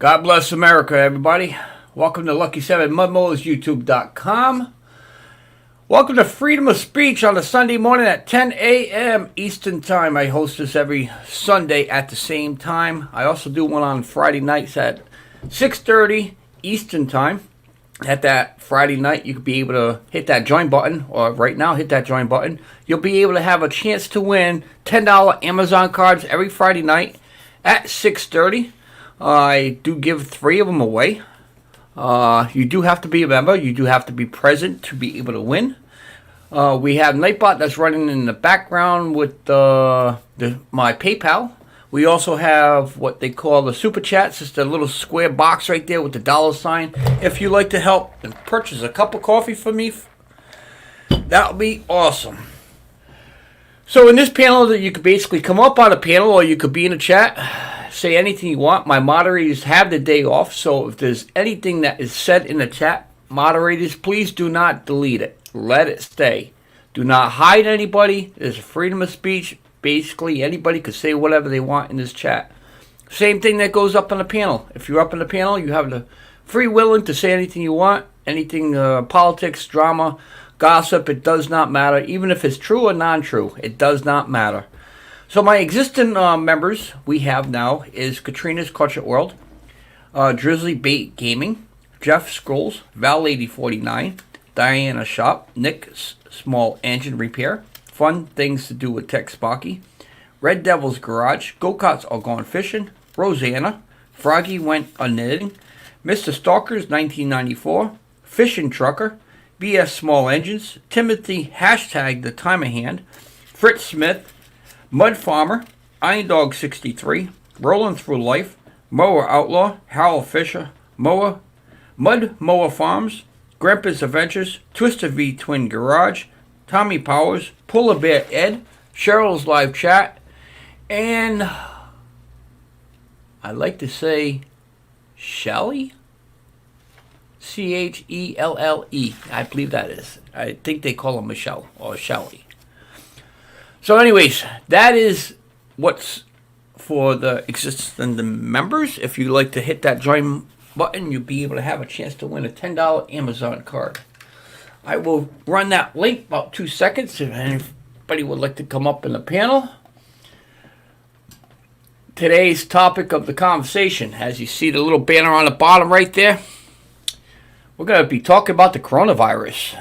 God bless America, everybody. Welcome to Lucky 7 Mud Mowers, YouTube.com. Welcome to Freedom of Speech on a Sunday morning at 10 a.m. Eastern Time. I host this every Sunday at the same time. I also do one on Friday nights at 6:30 Eastern Time. At that Friday night, you could be able to hit that join button, or right now, hit that join button. You'll be able to have a chance to win $10 Amazon cards every Friday night at 6:30. I do give 3 of them away. You do have to be a member. You do have to be present to be able to win. We have Nightbot that's running in the background with my PayPal. We also have what they call the Super Chats. It's the little square box right there with the $sign. If you'd like to help and purchase a cup of coffee for me, that would be awesome. So in this panel, you could basically come up on a panel or you could be in a chat. Say anything you want. My moderators have the day off, so if there's anything that is said in the chat, moderators, please do not delete it. Let it stay. Do not hide anybody. There's freedom of speech. Basically, anybody could say whatever they want in this chat. Same thing that goes up on the panel. If you're up on the panel, you have the free willing to say anything you want. Anything, politics, drama, gossip, it does not matter. Even if it's true or non-true, it does not matter. So my existing members we have now is Katrina's Clutch World, Drizzly Bait Gaming, Jeff Scrolls, Val Lady 49, Diana Shop, Nick's Small Engine Repair, Fun Things to Do with Tech Sparky, Red Devil's Garage, Go-Karts Are Gone Fishing, Rosanna, Froggy Went A-Knitting, Mr. Stalkers 1994, Fishing Trucker, BS Small Engines, Timothy Hashtag The Time of Hand, Fritz Smith, Mud Farmer, Iron Dog 63, Rolling Through Life, Mower Outlaw, Harold Fisher, Mud Mower Farms, Grandpa's Adventures, Twister V Twin Garage, Tommy Powers, Polar Bear Ed, Cheryl's Live Chat, and I like to say Shelly? Chelle. I believe that is. I think they call him Michelle or Shelly. So anyways, that is what's for the existing members. If you'd like to hit that join button, you'll be able to have a chance to win a $10 Amazon card. I will run that link about 2 seconds if anybody would like to come up in the panel. Today's topic of the conversation, as you see the little banner on the bottom right there, we're going to be talking about the coronavirus.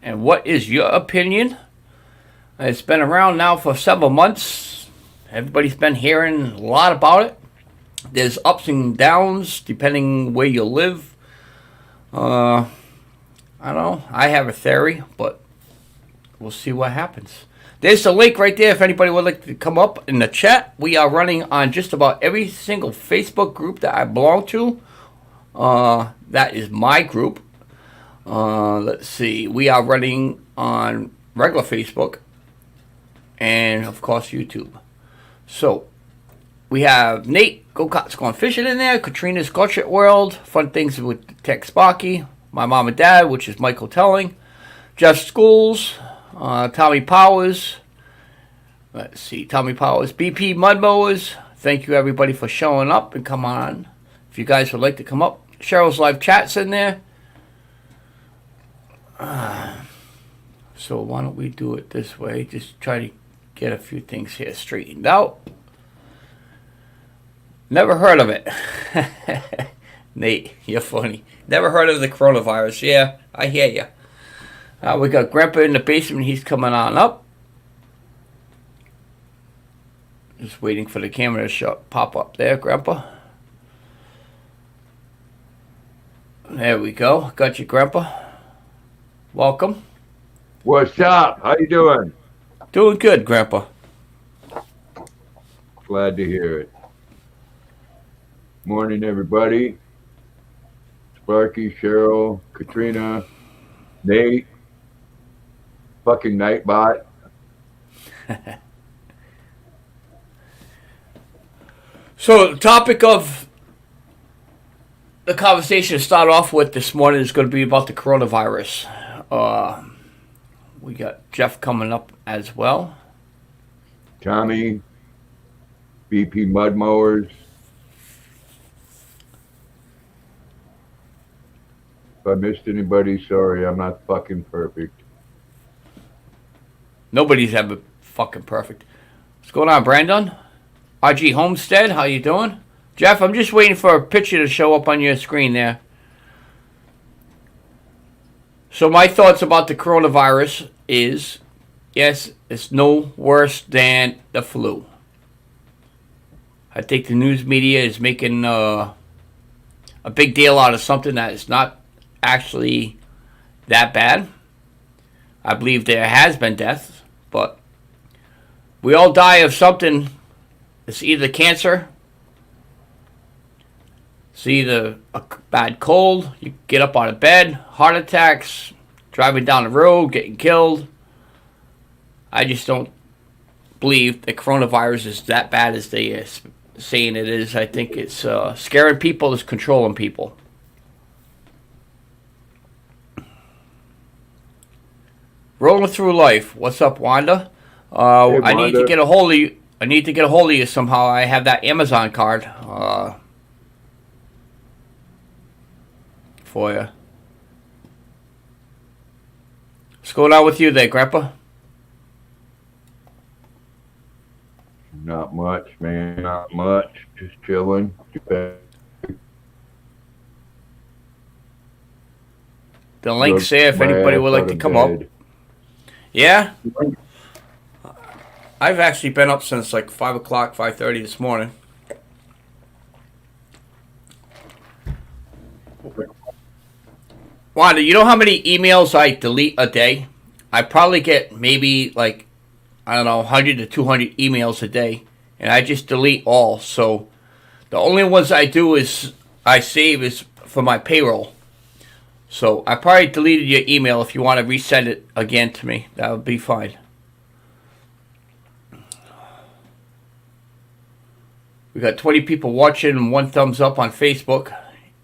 And what is your opinion? It's been around now for several months. Everybody's been hearing a lot about it. There's ups and downs depending where you live. I don't know. I have a theory, but we'll see what happens. There's the link right there if anybody would like to come up in the chat. We are running on just about every single Facebook group that I belong to. That is my group. Let's see. We are running on regular Facebook. And, of course, YouTube. So, we have Nate, Go-Karts Gone Fishing in there, Katrina's Clutch World, Fun Things with Tech Sparky, my mom and dad, which is Michael Telling, Jeff Schools, Tommy Powers, let's see, Tommy Powers, BP Mud Mowers. Thank you, everybody, for showing up, and come on. If you guys would like to come up, Cheryl's Live Chat's in there. So, why don't we do it this way? Just try to get a few things here straightened out. Never heard of it. Nate, you're funny. Never heard of the coronavirus. Yeah, I hear you. We got Grandpa in the basement. He's coming on up. Just waiting for the camera to pop up there, Grandpa. There we go. Got you, Grandpa. Welcome. What's up? How you doing? Doing good, Grandpa. Glad to hear it. Morning, everybody. Sparky, Cheryl, Katrina, Nate, fucking Nightbot. So the topic of the conversation to start off with this morning is going to be about the coronavirus. We got Jeff coming up as well. Tommy, BP Mud Mowers. If I missed anybody, sorry. I'm not fucking perfect. Nobody's ever fucking perfect. What's going on, Brandon? RG Homestead, how you doing? Jeff, I'm just waiting for a picture to show up on your screen there. So my thoughts about the coronavirus is, yes, it's no worse than the flu. I think the news media is making a big deal out of something that is not actually that bad. I believe there has been deaths, but we all die of something. It's either cancer, it's either a bad cold, you get up out of bed, heart attacks, driving down the road, getting killed. I just don't believe the coronavirus is that bad as they are saying it is. I think it's scaring people, it's controlling people. Rolling through life. What's up, Wanda? Hey, Wanda. I need to get a hold of you. I need to get a hold of you somehow. I have that Amazon card for you. What's going on with you there, Grandpa? Not much, man. Not much. Just chilling. The link's there if anybody would like to come up. Yeah? I've actually been up since like 5 o'clock, 5:30 this morning. Wanda, you know how many emails I delete a day? I probably get maybe like, I don't know, 100 to 200 emails a day. And I just delete all. So the only ones I do is I save is for my payroll. So I probably deleted your email. If you want to resend it again to me, that would be fine. We got 20 people watching and 1 thumbs up on Facebook.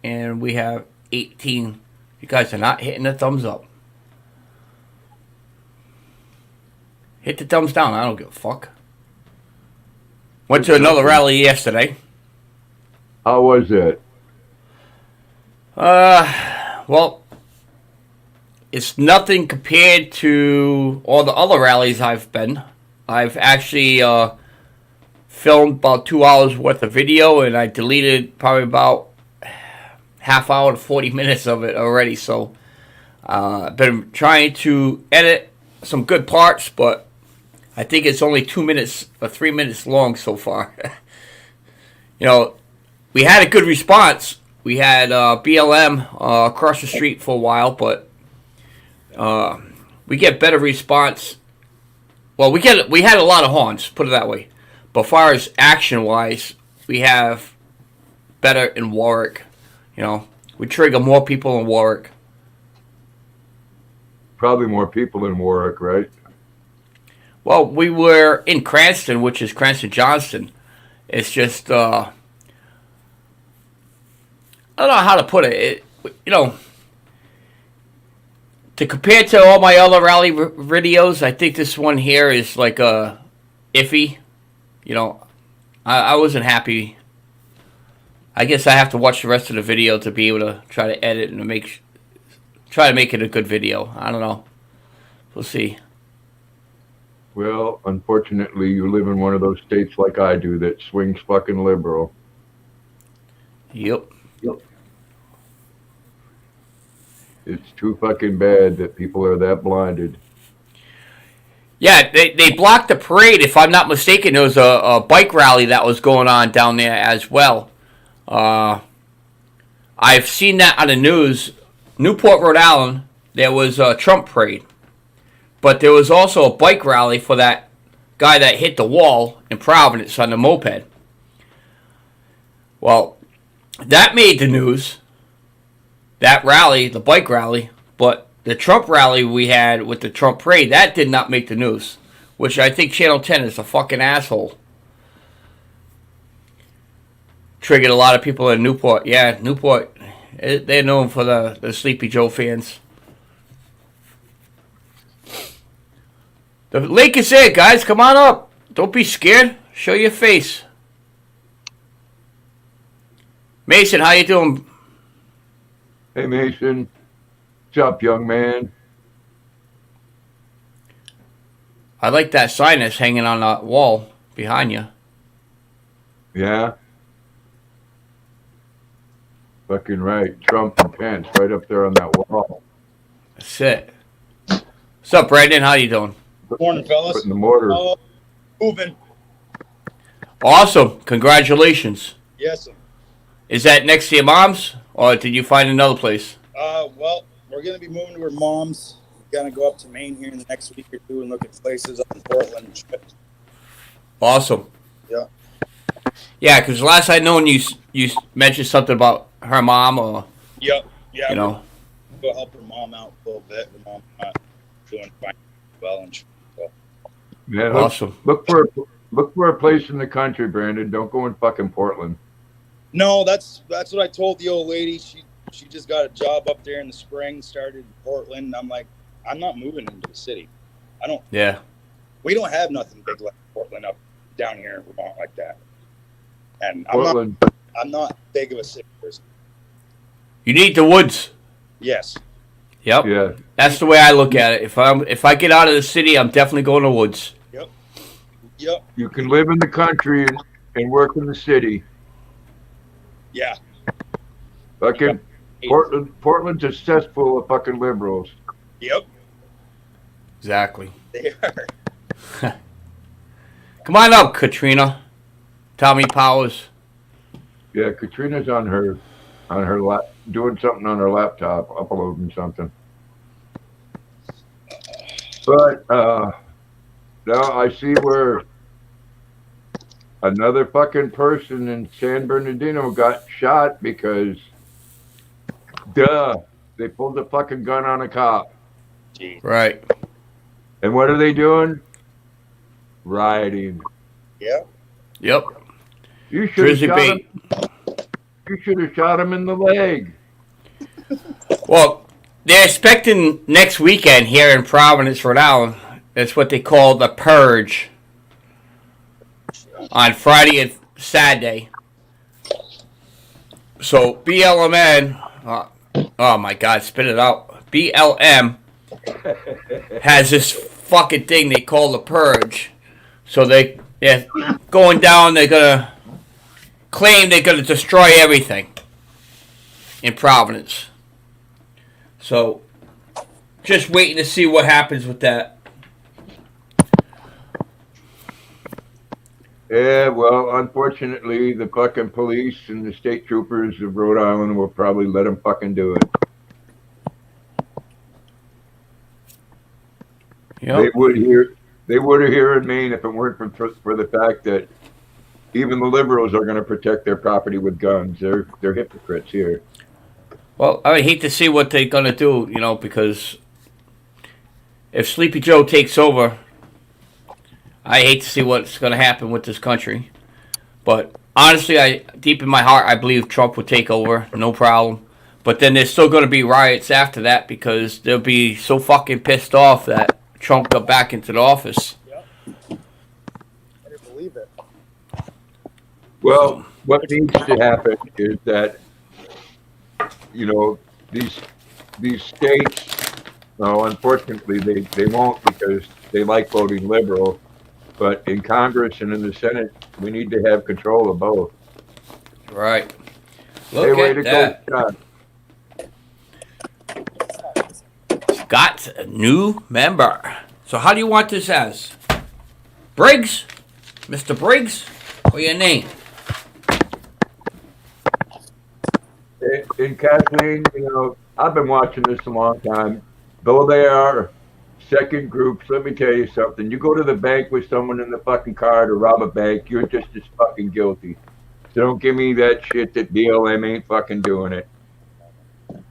And we have 18. You guys are not hitting the thumbs up. Hit the thumbs down. I don't give a fuck. Went to another rally yesterday. How was it? Well, it's nothing compared to all the other rallies I've been. I've actually filmed about 2 hours worth of video, and I deleted probably about half hour to 40 minutes of it already. So I've been trying to edit some good parts, but I think it's only 2 minutes or 3 minutes long so far. You know, we had a good response. We had BLM across the street for a while, but we get better response. Well, we had a lot of horns, put it that way. But as far as action-wise, we have better in Warwick. You know, we trigger more people in Warwick. Probably more people in Warwick, right? Well, we were in Cranston, which is Cranston-Johnston. It's just, I don't know how to put it. You know, to compare to all my other rally videos, I think this one here is like iffy. You know, I wasn't happy. I guess I have to watch the rest of the video to be able to try to edit and try to make it a good video. I don't know. We'll see. Well, unfortunately, you live in one of those states like I do that swings fucking liberal. Yep. It's too fucking bad that people are that blinded. Yeah, they blocked the parade. If I'm not mistaken, there was a bike rally that was going on down there as well. I've seen that on the news. Newport, Rhode Island, there was a Trump parade. But there was also a bike rally for that guy that hit the wall in Providence on the moped. Well, that made the news. That rally, the bike rally. But the Trump rally we had with the Trump parade, that did not make the news. Which I think Channel 10 is a fucking asshole. Triggered a lot of people in Newport. Yeah, Newport. They're known for the Sleepy Joe fans. The link is there, guys. Come on up. Don't be scared. Show your face. Mason, how you doing? Hey, Mason. What's up, young man? I like that sign that's hanging on that wall behind you. Yeah? Fucking right. Trump and Pence right up there on that wall. That's it. What's up, Brandon? How you doing? Morning, fellas. Putting the mortar. Moving. Awesome. Congratulations. Yes. Is that next to your mom's, or did you find another place? Well, we're going to be moving to her mom's. We're going to go up to Maine here in the next week or two and look at places up in Portland and shit. Awesome. Yeah. Yeah, because last I known you mentioned something about her mom, or Yep. Yeah. you know. We'll help her mom out a little bit. Her mom's not doing fine well and shit. So. Yeah, Awesome. Look for a place in the country, Brandon. Don't go in fucking Portland. No, that's what I told the old lady. She just got a job up there in the spring, started in Portland. I'm like, I'm not moving into the city. Yeah. We don't have nothing big like Portland up down here in Vermont like that. And Portland. I'm not big of a city person. You need the woods. Yes. Yep. Yeah. That's the way I look at it. If I get out of the city, I'm definitely going to woods. Yep. You can live in the country and work in the city. Yeah. Fucking Portland's a cesspool of fucking liberals. Yep. Exactly. They are. Come on up, Katrina. Tommy Powers. Yeah, Katrina's on her doing something on her laptop, uploading something. But now I see where another fucking person in San Bernardino got shot because they pulled a fucking gun on a cop. Jeez. Right. And what are they doing? Rioting. Yep. Yep. You should have Grizzly shot bait. him. You should have shot him in the leg. Well, they're expecting next weekend here in Providence, Rhode Island. It's what they call the purge. On Friday and Saturday. So BLM, oh my God, spit it out. BLM has this fucking thing they call the purge. So they're going down. They're gonna claim they're gonna destroy everything in Providence. So just waiting to see what happens with that. Yeah, well, unfortunately, the fucking police and the state troopers of Rhode Island will probably let them fucking do it. Yep. They would here in Maine if it weren't for the fact that even the liberals are going to protect their property with guns. They're hypocrites here. Well, I hate to see what they're gonna do, because if Sleepy Joe takes over, I hate to see what's gonna happen with this country. But honestly, deep in my heart, I believe Trump will take over, no problem. But then there's still gonna be riots after that because they'll be so fucking pissed off that Trump got back into the office. Yep. I didn't believe it. Well, what needs to happen is that these states, unfortunately, they won't because they like voting liberal. But in Congress and in the Senate, we need to have control of both. Right. Hey, Look way at to that. go, Scott. Got a new member. So how do you want this as? Briggs? Mr. Briggs? Or your name? And Kathleen, I've been watching this a long time. Though they are second groups, let me tell you something. You go to the bank with someone in the fucking car to rob a bank, you're just as fucking guilty. So don't give me that shit that BLM ain't fucking doing it.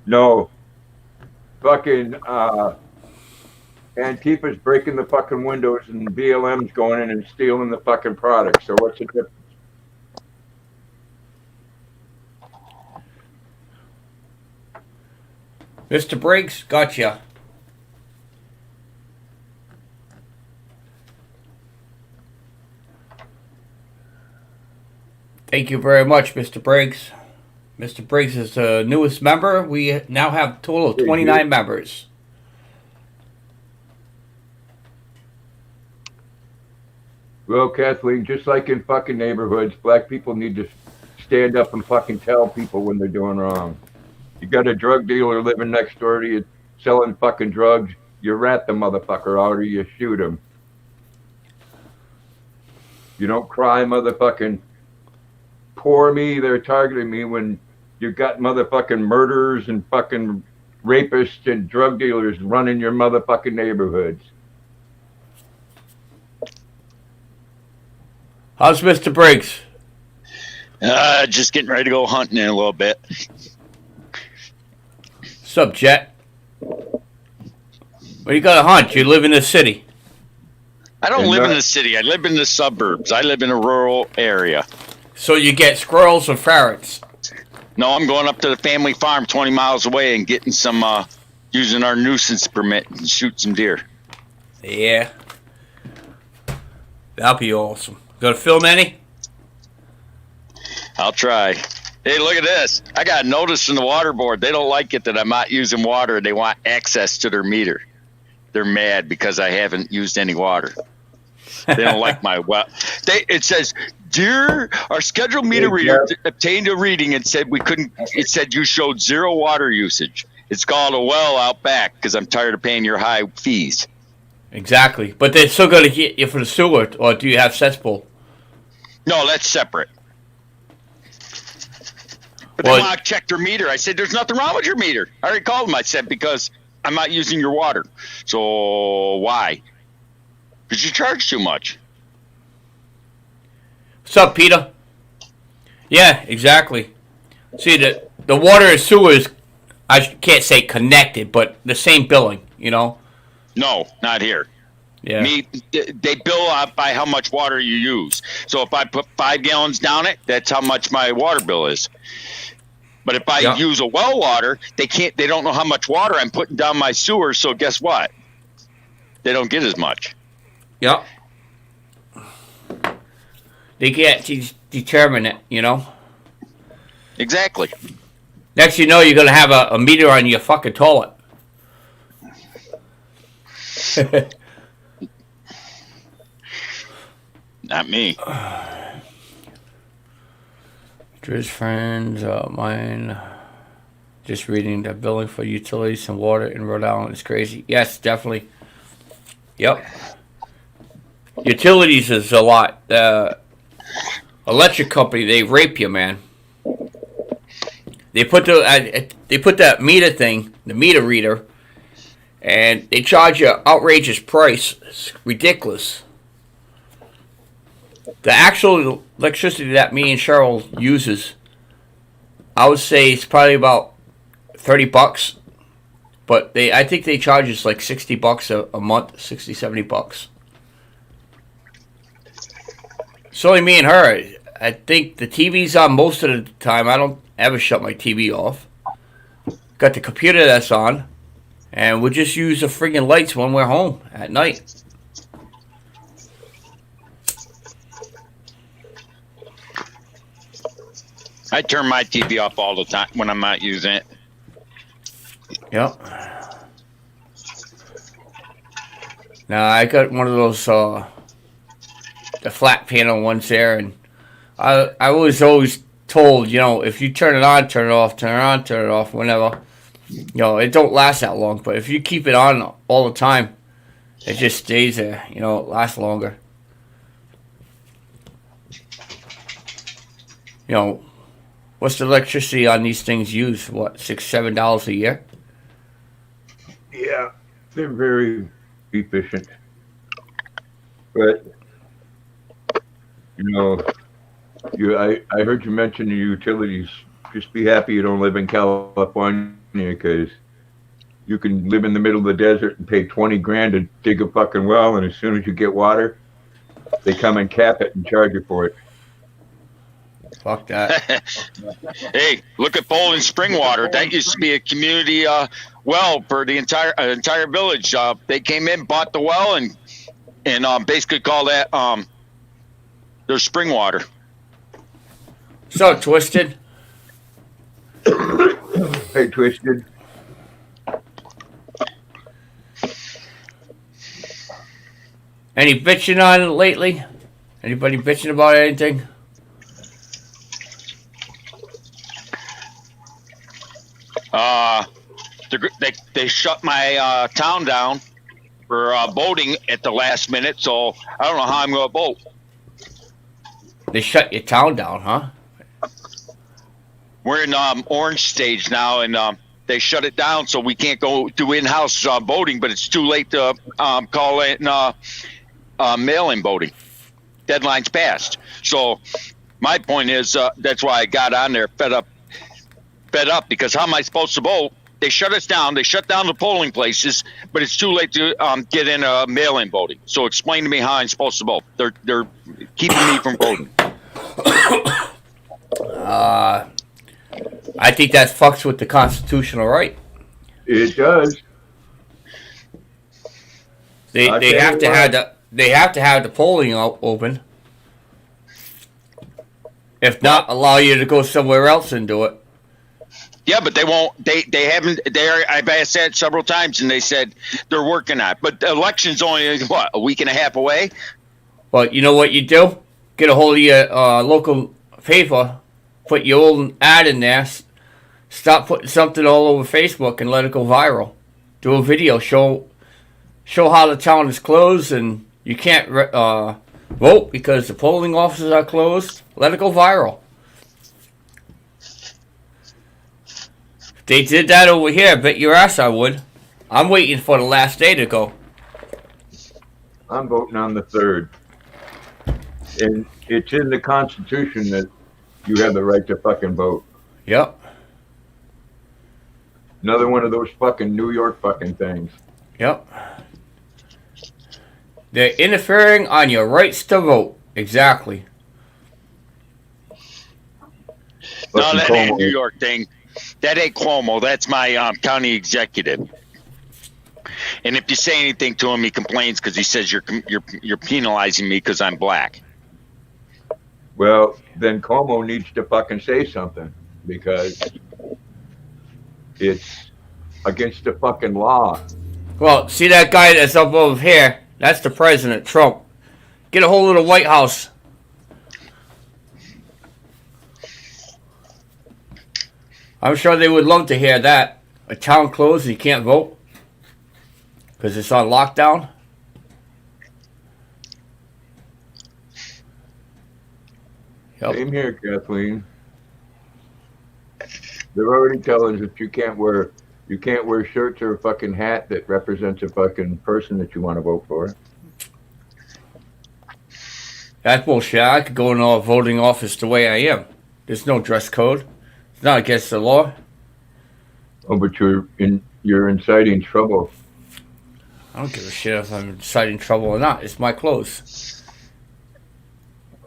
No. Fucking Antifa's breaking the fucking windows and BLM's going in and stealing the fucking product. So what's the difference? Mr. Briggs, gotcha. Thank you very much, Mr. Briggs. Mr. Briggs is the newest member. We now have a total of 29 members. Well, Kathleen, just like in fucking neighborhoods, black people need to stand up and fucking tell people when they're doing wrong. You got a drug dealer living next door to you selling fucking drugs, you rat the motherfucker out or you shoot him. You don't cry, motherfucking poor me, they're targeting me, when you got motherfucking murderers and fucking rapists and drug dealers running your motherfucking neighborhoods. How's Mr. Briggs? Just getting ready to go hunting in a little bit. What's up, Jet? Where you gotta hunt? You live in the city. I don't live in the city. I live in the suburbs. I live in a rural area. So you get squirrels or ferrets? No, I'm going up to the family farm 20 miles away and getting some, using our nuisance permit and shoot some deer. Yeah. That'll be awesome. Gonna film any? I'll try. Hey, look at this. I got a notice from the water board. They don't like it that I'm not using water. They want access to their meter. They're mad because I haven't used any water. They don't like my well. It says, dear, our scheduled meter reader obtained a reading and said we couldn't. It said you showed zero water usage. It's called a well out back because I'm tired of paying your high fees. Exactly, but they're still gonna get you for the sewer, or do you have cesspool? No, that's separate. But Well, they want to check their meter. I said, there's nothing wrong with your meter. I already called them. I said, because I'm not using your water. So why? Because you charge too much. What's up, Peter? Yeah, exactly. See, the water and sewer is, I can't say connected, but the same billing, you know? No, not here. Yeah. They bill out by how much water you use. So if I put 5 gallons down it, that's how much my water bill is. But if I use a well water, they don't know how much water I'm putting down my sewer, so guess what? They don't get as much. Yep. They can't determine it, you know? Exactly. Next you know, you're going to have a meter on your fucking toilet. Not me. Drew's friends, mine, just reading the billing for utilities and water in Rhode Island is crazy. Yes, definitely. Yep. Utilities is a lot. Electric company, they rape you, man. They put that meter thing, the meter reader, and they charge you an outrageous price. It's ridiculous. The actual electricity that me and Cheryl uses, I would say it's probably about $30, but I think they charge us like $60 a month, $60-$70. It's only me and her. I think the TV's on most of the time. I don't ever shut my TV off. Got the computer that's on, and we'll just use the friggin' lights when we're home at night. I turn my TV off all the time when I'm not using it. Yep. Now I got one of those the flat panel ones there, and I was always told, you know, if you turn it on, turn it off, turn it on, turn it off, whenever, you know, it don't last that long. But if you keep it on all the time, it just stays there. You know, it lasts longer. You know, what's the electricity on these things used? What, $6-7 a year? Yeah, they're very efficient. But, you know, I heard you mention the utilities. Just be happy you don't live in California, because you can live in the middle of the desert and pay 20 grand to dig a fucking well, and as soon as you get water, they come and cap it and charge you for it. Fuck that. Hey, look at Bowling Spring Water. That used to be a community well for the entire village. They came in, bought the well, and basically call that their spring water. So, Twisted, Hey, Twisted. Any bitching on it lately? Anybody bitching about anything? They shut my town down for boating at the last minute, so I don't know how I'm going to boat. They shut your town down, huh? We're in orange stage now, and they shut it down, so we can't go do in-house boating. But it's too late to call it mail-in boating. Deadline's passed. So my point is that's why I got on there, fed up. Because how am I supposed to boat? They shut us down. They shut down the polling places, but it's too late to get in mail-in voting. So explain to me how I'm supposed to vote. They're keeping me from voting. I think that fucks with the constitutional right. It does. They have to have the polling open. If not, allow you to go somewhere else and do it. Yeah, but they won't. They haven't. I've asked that several times, and they said they're working on it. But the election's only a week and a half away. Well, you know what you do? Get a hold of your local paper, put your old ad in there, stop putting something all over Facebook, and let it go viral. Do a video, show how the town is closed, and you can't vote because the polling offices are closed. Let it go viral. If they did that over here, bet your ass I would. I'm waiting for the last day to go. I'm voting on the 3rd. And it's in the Constitution that you have the right to fucking vote. Yep. Another one of those fucking New York fucking things. Yep. They're interfering on your rights to vote. Exactly. No, Fucking that Cuomo. ain't a New York thing. That ain't Cuomo. That's my county executive. And if you say anything to him, he complains because he says you're penalizing me because I'm black. Well, then Cuomo needs to fucking say something because it's against the fucking law. Well, see that guy that's up over here? That's the President, Trump. Get a hold of the White House. I'm sure they would love to hear that. A town closed and you can't vote because it's on lockdown. Yep. Same here, Kathleen. They're already telling us that you can't wear shirts or a fucking hat that represents a fucking person that you want to vote for. That's bullshit. I could go in a voting office the way I am. There's no dress code. It's not against the law. Oh, but you're inciting trouble. I don't give a shit if I'm inciting trouble or not. It's my clothes.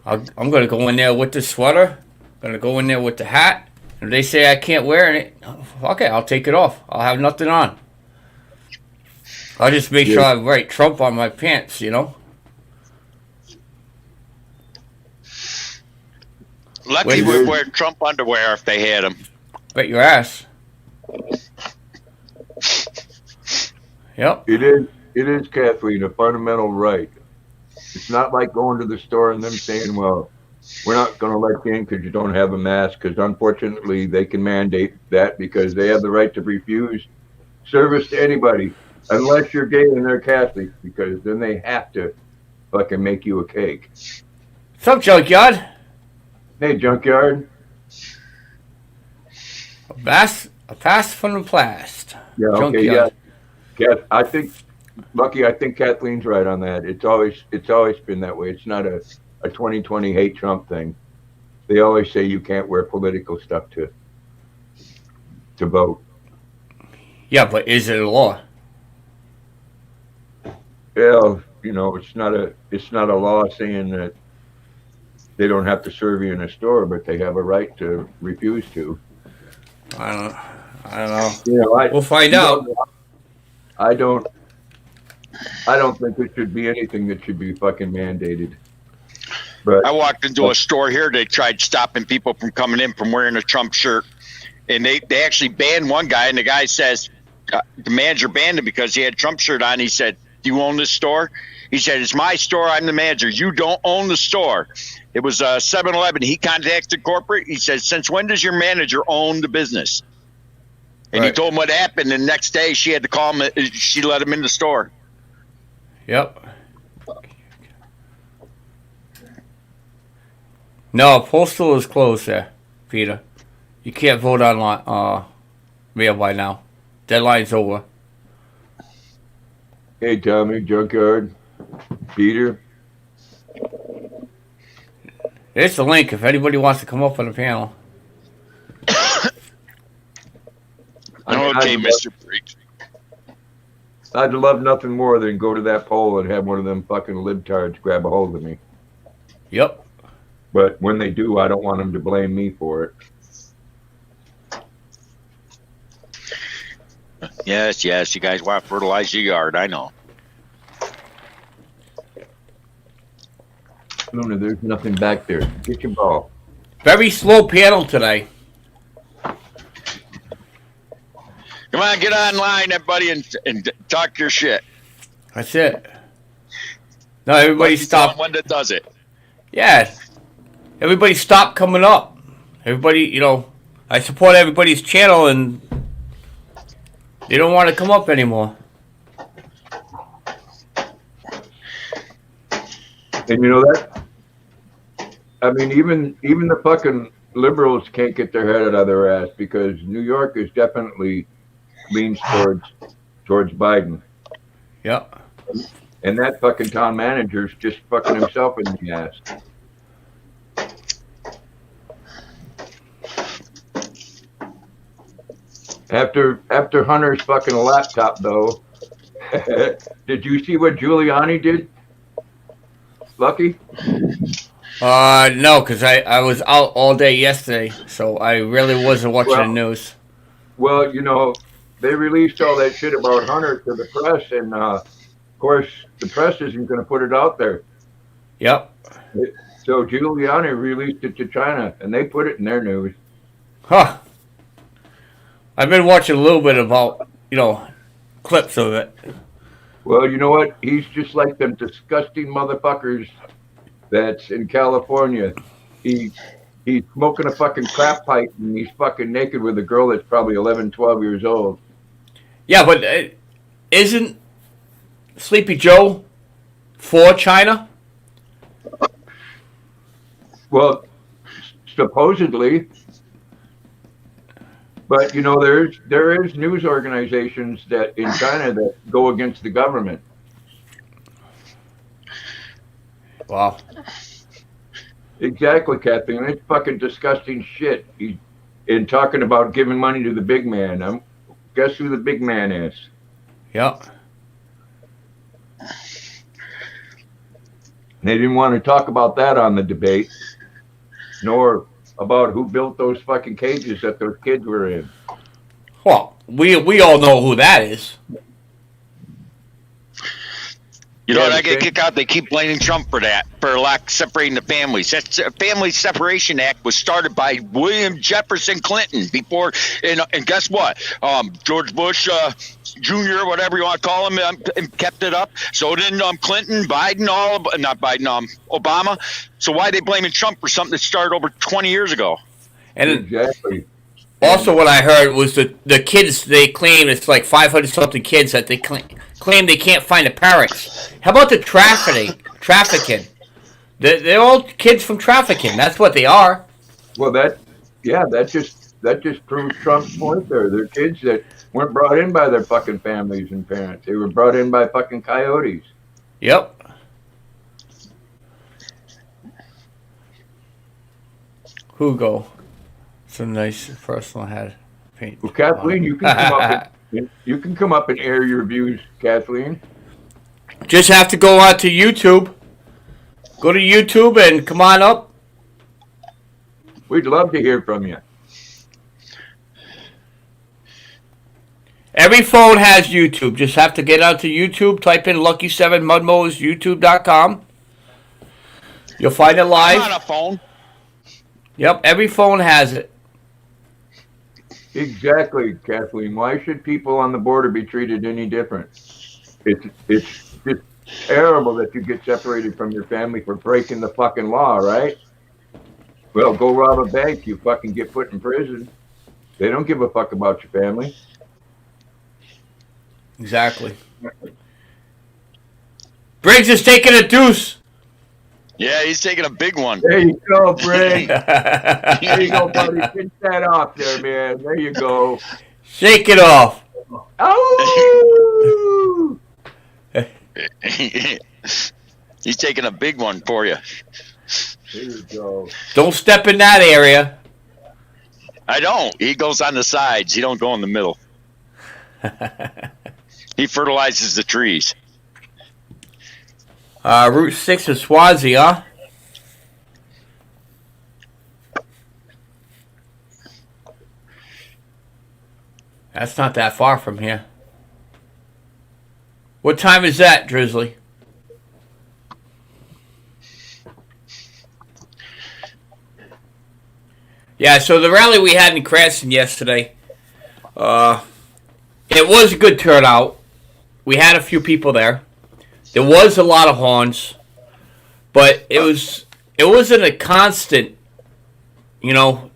I'm going to go in there with the sweater. I'm going to go in there with the hat. If they say I can't wear it, okay, I'll take it off. I'll have nothing on. I'll just make sure I write Trump on my pants, you know? Lucky would wear Trump underwear if they had them. Bet your ass. Yep. It is, Kathleen, a fundamental right. It's not like going to the store and them saying, well, we're not going to let you in because you don't have a mask, because unfortunately they can mandate that because they have the right to refuse service to anybody unless you're gay and they're Catholic, because then they have to fucking make you a cake. What's up, Junkyard? Hey, Junkyard. A pass from the plast. Yeah, okay, yeah. I think Kathleen's right on that. It's always been that way. It's not a 2020 hate Trump thing. They always say you can't wear political stuff to vote. Yeah, but is it a law? Yeah, you know, it's not a law saying that they don't have to serve you in a store, but they have a right to refuse to. I don't know. You know, we'll find out. I don't think there should be anything that should be fucking mandated. But I walked into a store here. They tried stopping people from coming in from wearing a Trump shirt. and they actually banned one guy, and the guy says the manager banned him because he had a Trump shirt on. He said, "Do you own this store?" He said, "It's my store. I'm the manager. You don't own the store." It was 7-Eleven. He contacted corporate. He said, "Since when does your manager own the business?" And he told him what happened. And the next day, she had to call him. She let him in the store. Yep. No, postal is closed there, Peter. You can't vote online, mail by now. Deadline's over. Hey, Tommy, Junkyard, Peter. There's the link if anybody wants to come up on the panel. Okay, Mr. Freak. I'd love nothing more than go to that poll and have one of them fucking libtards grab a hold of me. Yep. But when they do, I don't want them to blame me for it. Yes, you guys want to fertilize your yard. I know. Luna, there's nothing back there. Get your ball. Very slow panel today. Come on, get online, everybody, and talk your shit. That's it. No, everybody stop. One that does it. Yeah. Everybody stop coming up. Everybody, I support everybody's channel and they don't want to come up anymore. And you know that? I mean, even the fucking liberals can't get their head out of their ass because New York is definitely leans towards Biden. Yep. And that fucking town manager's just fucking himself in the ass. After Hunter's fucking laptop, though, did you see what Giuliani did? Lucky? No, because I was out all day yesterday, so I really wasn't watching the news. Well, they released all that shit about Hunter to the press, and of course, the press isn't going to put it out there. Yep. So Giuliani released it to China, and they put it in their news. Huh. I've been watching a little bit about, clips of it. Well, you know what? He's just like them disgusting motherfuckers that's in California. He's smoking a fucking crap pipe, and he's fucking naked with a girl that's probably 11, 12 years old. Yeah, but isn't Sleepy Joe for China? Well, supposedly. But, there is news organizations that in China that go against the government. Wow. Exactly, Kathleen. It's fucking disgusting shit. He's in talking about giving money to the big man. Guess who the big man is? Yep. They didn't want to talk about that on the debate, nor about who built those fucking cages that those kids were in. Well, we all know who that is. You know what? I get kicked out. They keep blaming Trump for that, for separating the families. That Family Separation Act was started by William Jefferson Clinton before, and guess what? George Bush Jr., whatever you want to call him, kept it up. So did Clinton, Biden, Obama. So why are they blaming Trump for something that started over 20 years ago? And exactly. Also, what I heard was the kids, they claim it's like 500-something kids that they claim they can't find the parents. How about the trafficking? They're all kids from trafficking. That's what they are. Well, that just proves Trump's point there. They're kids that weren't brought in by their fucking families and parents. They were brought in by fucking coyotes. Yep. Hugo. Some nice personal hat paint. Well, Kathleen, you can come up and air your views, Kathleen. Just have to go on to YouTube. Go to YouTube and come on up. We'd love to hear from you. Every phone has YouTube. Just have to get onto YouTube, type in Lucky 7 Mud Mowers, YouTube.com. You'll find it live. I'm on a phone. Yep, every phone has it. Exactly, Kathleen. Why should people on the border be treated any different? It's just terrible that you get separated from your family for breaking the fucking law, right? Well, go rob a bank, you fucking get put in prison. They don't give a fuck about your family. Exactly. Briggs is taking a deuce. Yeah, he's taking a big one. There you go, Briggs. There you go, buddy. Pinch that off there, man. There you go. Shake it off. Oh! He's taking a big one for you. There you go. Don't step in that area. I don't. He goes on the sides. He don't go in the middle. He fertilizes the trees. Route 6 is Swansea, huh? That's not that far from here. What time is that, Drizzly? Yeah, so the rally we had in Cranston yesterday, it was a good turnout. We had a few people there. There was a lot of horns, but it wasn't a constant, you know.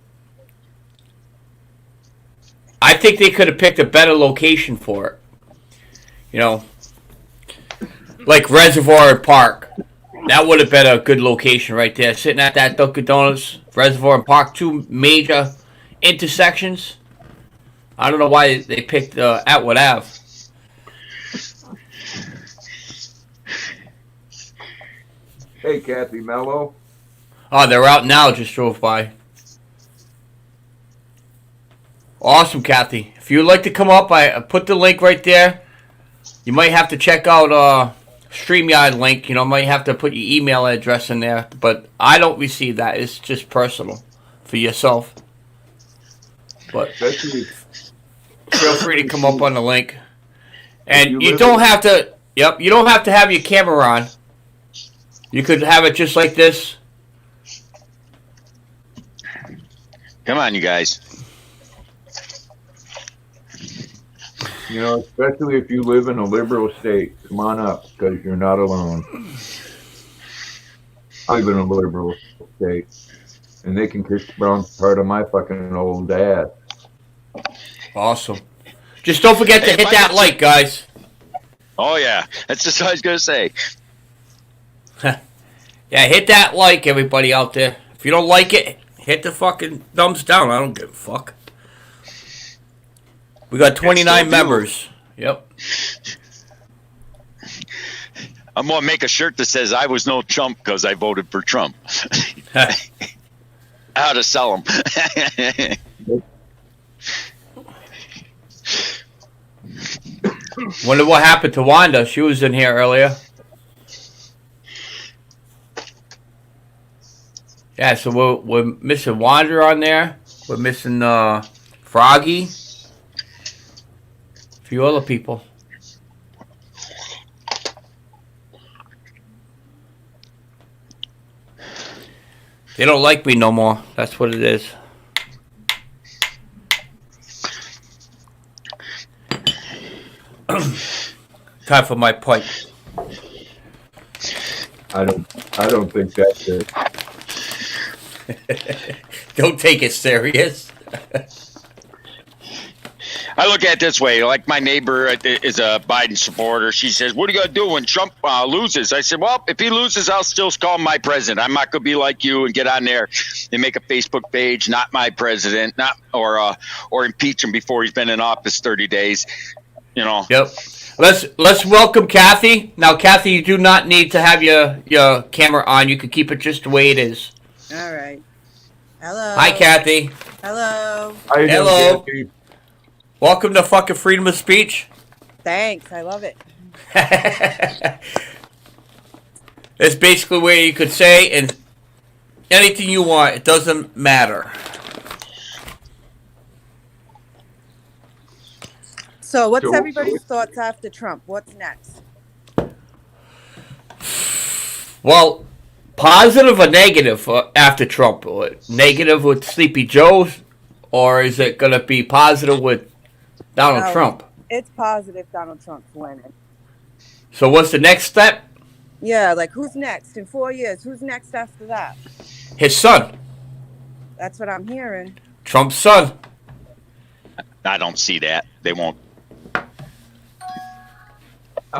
I think they could have picked a better location for it. You know, like Reservoir Park. That would have been a good location right there. Sitting at that Dunkin' Donuts, Reservoir Park, two major intersections. I don't know why they picked Atwood Ave. Hey, Kathy Mello. Oh, they're out now. Just drove by. Awesome, Kathy. If you'd like to come up, I put the link right there. You might have to check out StreamYard link. You know, might have to put your email address in there. But I don't receive that. It's just personal for yourself. But Especially, feel free to come up on the link. And you you live don't have to. Yep, you don't have to have your camera on. You could have it just like this. Come on, you guys. you know, especially if you live in a liberal state. Come on up, because you're not alone. I live in a liberal state, and they can kick around part of my fucking old ass. Awesome. Just don't forget to hit that like, guys. Oh, yeah. That's just what I was going to say. Yeah, hit that like, everybody out there. If you don't like it, hit the fucking thumbs down. I don't give a fuck. We got 29 members. Yep. I'm going to make a shirt that says I was no chump because I voted for Trump. How to sell them. Wonder what happened to Wanda. She was in here earlier. Yeah, so we're missing Wanda on there. We're missing Froggy. A few other people. They don't like me no more. That's what it is. Time for my pipe. I don't think that's it. Don't take it serious. I look at it this way. Like my neighbor is a Biden supporter. She says, what are you going to do when Trump loses? I said, well, if he loses, I'll still call him my president. I'm not going to be like you and get on there and make a Facebook page, not my president, or impeach him before he's been in office 30 days. You know. Yep. Let's welcome Kathy. Now, Kathy, you do not need to have your camera on. You can keep it just the way it is. All right. Hello. Hi, Kathy. Hello. How you doing, Hello. Kathy? Welcome to fucking freedom of speech. Thanks. I love it. It's basically where you could say and anything you want. It doesn't matter. So, what's So- everybody's thoughts after Trump? What's next? Well, positive or negative after Trump? Negative with Sleepy Joe or is it going to be positive with Donald No. Trump? It's positive Donald Trump's winning. So what's the next step? Yeah, like who's next in 4 years? Who's next after that? His son, That's what I'm hearing. Trump's son. I don't see that. They won't.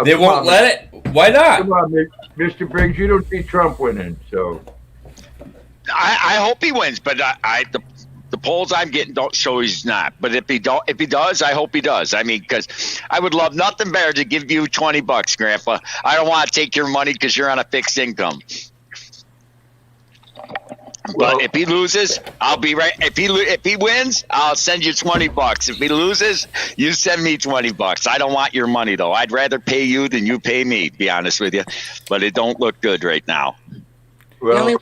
They Come won't on, let it. Why Come not? on, Mr. Briggs. You don't see Trump winning, so I hope he wins, but the polls I'm getting don't show he's not. But if he does, I hope he does. I mean, because I would love nothing better to give you $20, Grandpa. I don't want to take your money because you're on a fixed income. Well- But if he loses, I'll be right. If he wins, I'll send you $20. If he loses, you send me $20. I don't want your money though. I'd rather pay you than you pay me. To be honest with you, but it don't look good right now. well,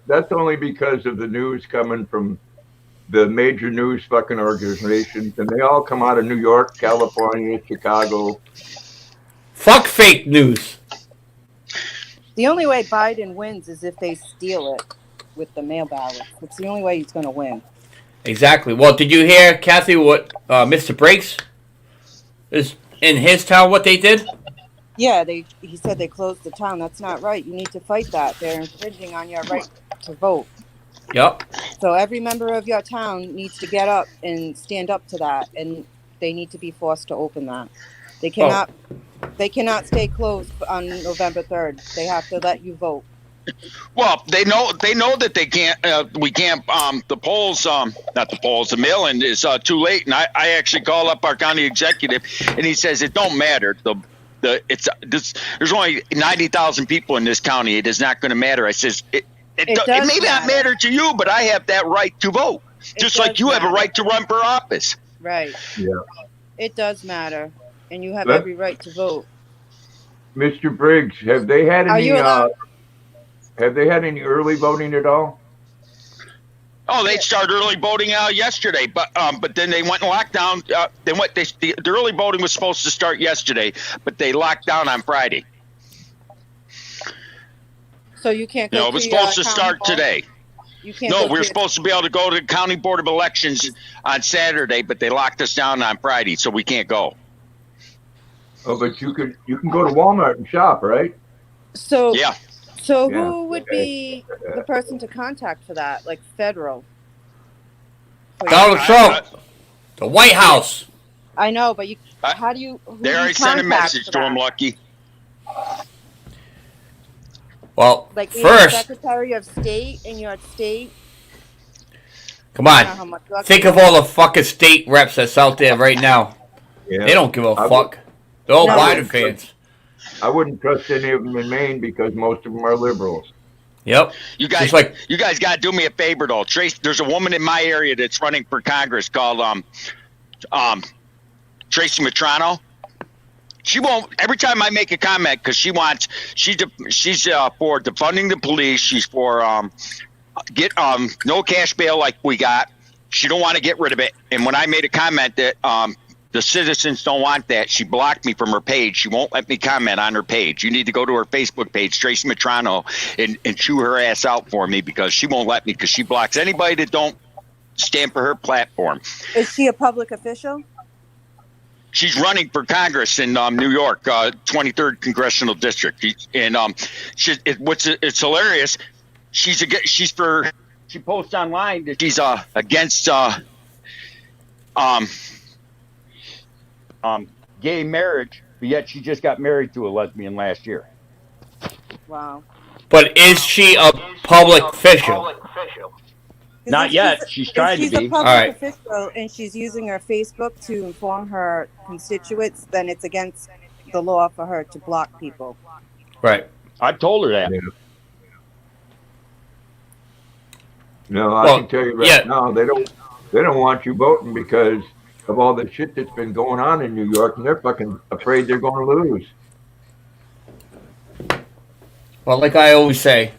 that's only because of the news coming from the major news fucking organizations, and they all come out of New York, California, Chicago. Fuck fake news. The only way Biden wins is if they steal it with the mail ballot. It's the only way he's going to win. Exactly. Well, did you hear, Kathy, what Mr. Breaks is in his town, what they did? Yeah, he said they closed the town. That's not right. You need to fight that. They're infringing on your right to vote. Yep. So every member of your town needs to get up and stand up to that, and they need to be forced to open that. They cannot. They cannot stay closed on November 3rd. They have to let you vote. Well, they know that they can't. We can't. The polls, not the polls. The mail-in is too late, and I actually called up our county executive, and he says it don't matter. There's only 90,000 people in this county. It is not going to matter. I says it does may not matter to you, but I have that right to vote, just like you have a right to run for office. Right. Yeah. It does matter, and you have But- every right to vote. Mr. Briggs, have they had Are any? you allowed? Have they had any early voting at all? Oh, they started early voting yesterday, but then they went in lockdown. The early voting was supposed to start yesterday, but they locked down on Friday. So you can't go. No, it was to supposed to town start hall? today. You can't. No, go we were to- supposed to be able to go to the County Board of Elections on Saturday, but they locked us down on Friday, so we can't go. Oh, but you can go to Walmart and shop, right? So Yeah. So Yeah. who would be the person to contact for that? Like federal? For Donald your- Trump. The White House. I know, but you. I- How do you? Who They do you already sent a contact message for to him, that? Lucky. Well, Like the first, Secretary of State in your state. come I don't know how on. much luck Think you of all the fucking state reps that's out there right now. Yeah. They don't give a I fuck. They're all No. Biden fans. I wouldn't trust any of them in Maine because most of them are liberals. Yep. You guys, Just like you guys got to do me a favor, though. Trace, there's a woman in my area that's running for Congress called Tracy Matrano. She won't. Every time I make a comment, because she's for defunding the police. She's for no cash bail like we got. She don't want to get rid of it. And when I made a comment that the citizens don't want that, she blocked me from her page. She won't let me comment on her page. You need to go to her Facebook page, Tracy Matrano, and chew her ass out for me, because she won't let me, because she blocks anybody that don't stand for her platform. Is she a public official? She's running for Congress in New York, 23rd congressional district, and it's hilarious. She posts online that she's against gay marriage, but yet she just got married to a lesbian last year. Wow. but is she a public official? 'Cause Not if yet. She's trying to She's be. a public All right. official and she's using her Facebook to inform her constituents. Then it's against the law for her to block people. Right. I've told her that. Yeah. No, I Well, can tell you right yeah. now, they don't want you voting because of all the shit that's been going on in New York, and they're fucking afraid they're going to lose. Well, like I always say,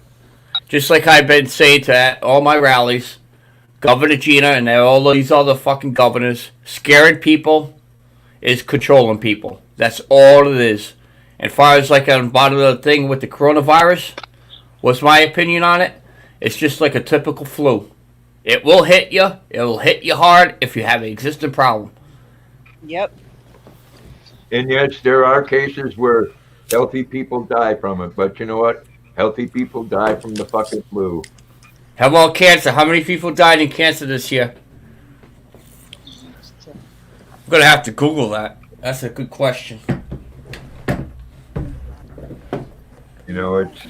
just like I've been saying to all my rallies, Governor Gina and all these other fucking governors, scaring people is controlling people. That's all it is. And as far as like about the thing with the coronavirus, what's my opinion on it? It's just like a typical flu. It will hit you. It will hit you hard if you have an existing problem. Yep. And yes, there are cases where healthy people die from it, but you know what? Healthy people die from the fucking flu. How about cancer? How many people died in cancer this year? I'm gonna have to Google that. That's a good question. You know, it's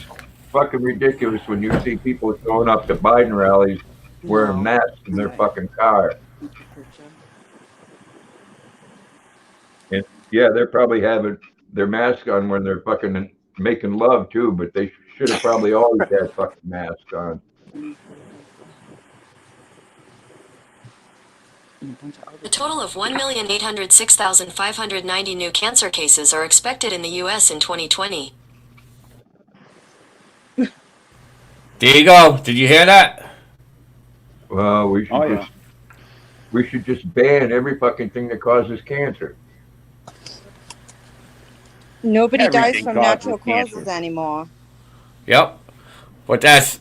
fucking ridiculous when you see people showing up to Biden rallies wearing masks in their fucking car. And yeah, they're probably having their mask on when they're fucking making love too, but they should have probably always had fucking masks on. A total of 1,806,590 new cancer cases are expected in the U.S. in 2020. There you go. Did you hear that? Well, we should just ban every fucking thing that causes cancer. Nobody dies Everything from causes natural cancer. causes anymore. Yep. But that's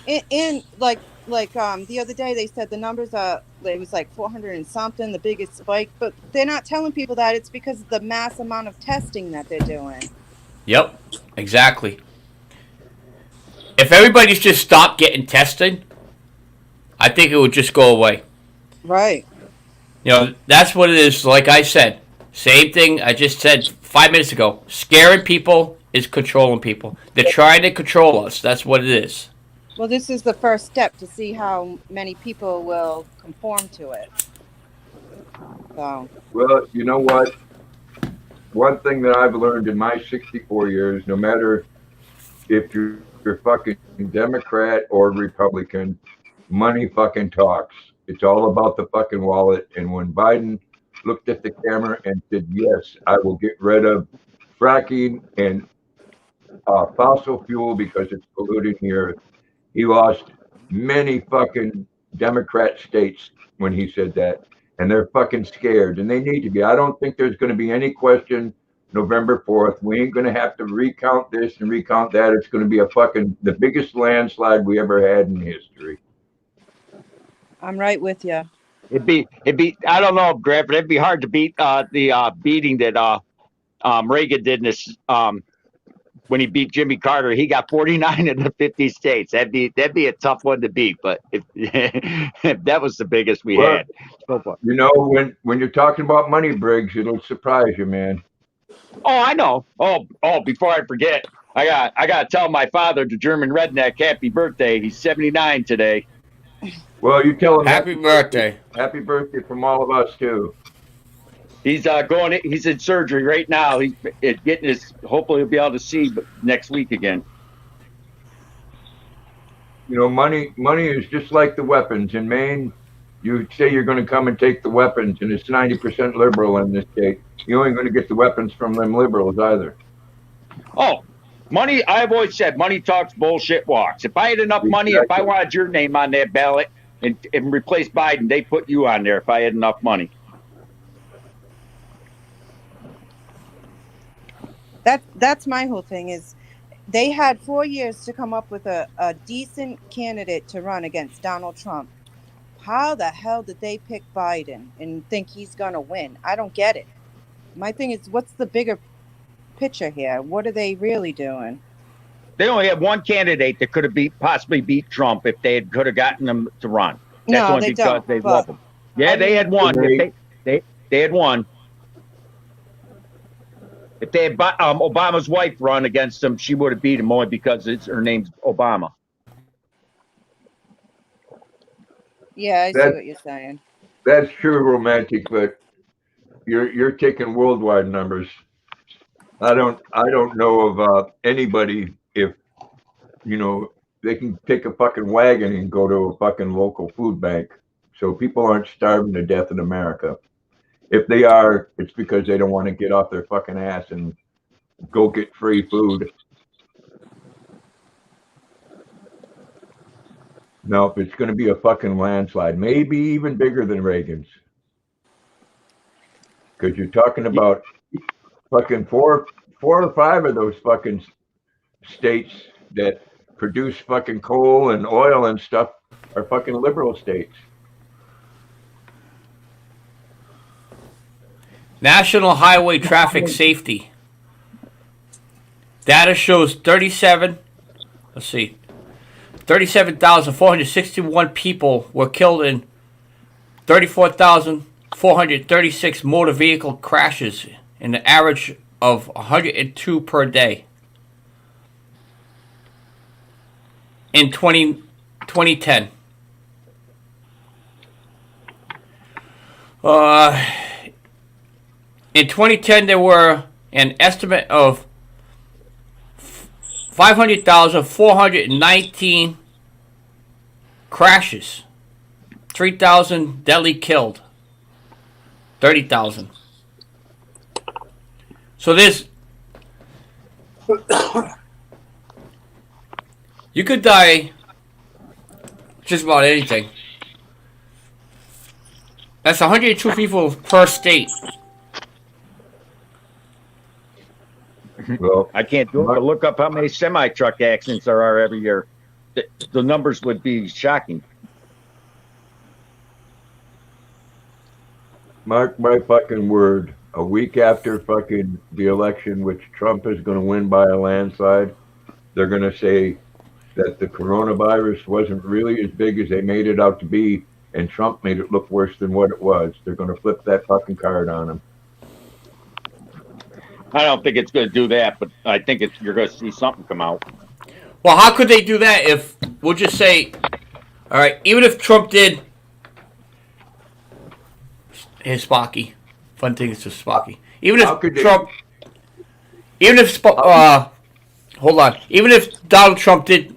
And like the other day they said the numbers are, it was like 400 and something, the biggest spike, but they're not telling people that it's because of the mass amount of testing that they're doing. Yep, exactly. If everybody's just stopped getting tested, I think it would just go away. Right. You know, that's what it is. Like I said, same thing I just said 5 minutes ago. Scaring people is controlling people. They're trying to control us. That's what it is. Well, this is the first step to see how many people will conform to it. So, Well, you know what? One thing that I've learned in my 64 years, no matter if you're fucking Democrat or Republican, money fucking talks. It's all about the fucking wallet. And when Biden looked at the camera and said, yes, I will get rid of fracking and fossil fuel because it's polluting the earth, he lost many fucking Democrat states when he said that. And they're fucking scared. And they need to be. I don't think there's going to be any question November 4th. We ain't going to have to recount this and recount that. It's going to be the biggest landslide we ever had in history. I'm right with you. It'd be. I don't know, Grant, but it'd be hard to beat the beating that Reagan did in this when he beat Jimmy Carter. He got 49 of the 50 states. That'd be a tough one to beat. But if that was the biggest we had so far. You know, when you're talking about money, Briggs, it'll surprise you, man. Oh, I know. Oh, before I forget, I got to tell my father, the German redneck, happy birthday. He's 79 today. Well, you tell him Happy birthday. Happy birthday from all of us too. He's he's in surgery right now. He's getting his. Hopefully, he'll be able to see next week again. You know, money is just like the weapons in Maine. You say you're going to come and take the weapons, and it's 90% liberal in this state. You ain't going to get the weapons from them liberals either. Oh, money! I've always said money talks, bullshit walks. If I had enough money, if I wanted your name on that ballot and replace Biden, they put you on there. If I had enough money. That's my whole thing is they had 4 years to come up with a decent candidate to run against Donald Trump. How the hell did they pick Biden and think he's going to win? I don't get it. My thing is, what's the bigger picture here? What are they really doing? They only had one candidate that could have possibly beat Trump if they could have gotten him to run. That's No, only they because don't, they but- love him. Yeah, they had one. They had one. If they had Obama's wife run against him, she would have beat him only because her name's Obama. Yeah, I see what you're saying. That's true, romantic, but you're taking worldwide numbers. I don't know of anybody, if you know, they can take a fucking wagon and go to a fucking local food bank. So people aren't starving to death in America. If they are, it's because they don't want to get off their fucking ass and go get free food. No, it's going to be a fucking landslide, maybe even bigger than Reagan's. Because you're talking about fucking four or five of those fucking states that produce fucking coal and oil and stuff are fucking liberal states. National Highway Traffic Safety. Data shows 37,461 people were killed in 34,436 motor vehicle crashes, an average of 102 per day. In 2010. In 2010, there were an estimate of 500,419 crashes, 3,000 deadly killed, 30,000. So there's, you could die just about anything. That's 102 people per state. Well, I can't do it, but look up how many semi-truck accidents there are every year. The numbers would be shocking. mark my fucking word. A week after fucking the election, which Trump is going to win by a landslide, they're going to say that the coronavirus wasn't really as big as they made it out to be, and Trump made it look worse than what it was. They're going to flip that fucking card on him. I don't think it's going to do that, but I think you're going to see something come out. Well, how could they do that if, we'll just say, all right, even if Trump did, his Spocky, fun thing is just Spocky. Even if Trump, even if, hold on, even if Donald Trump did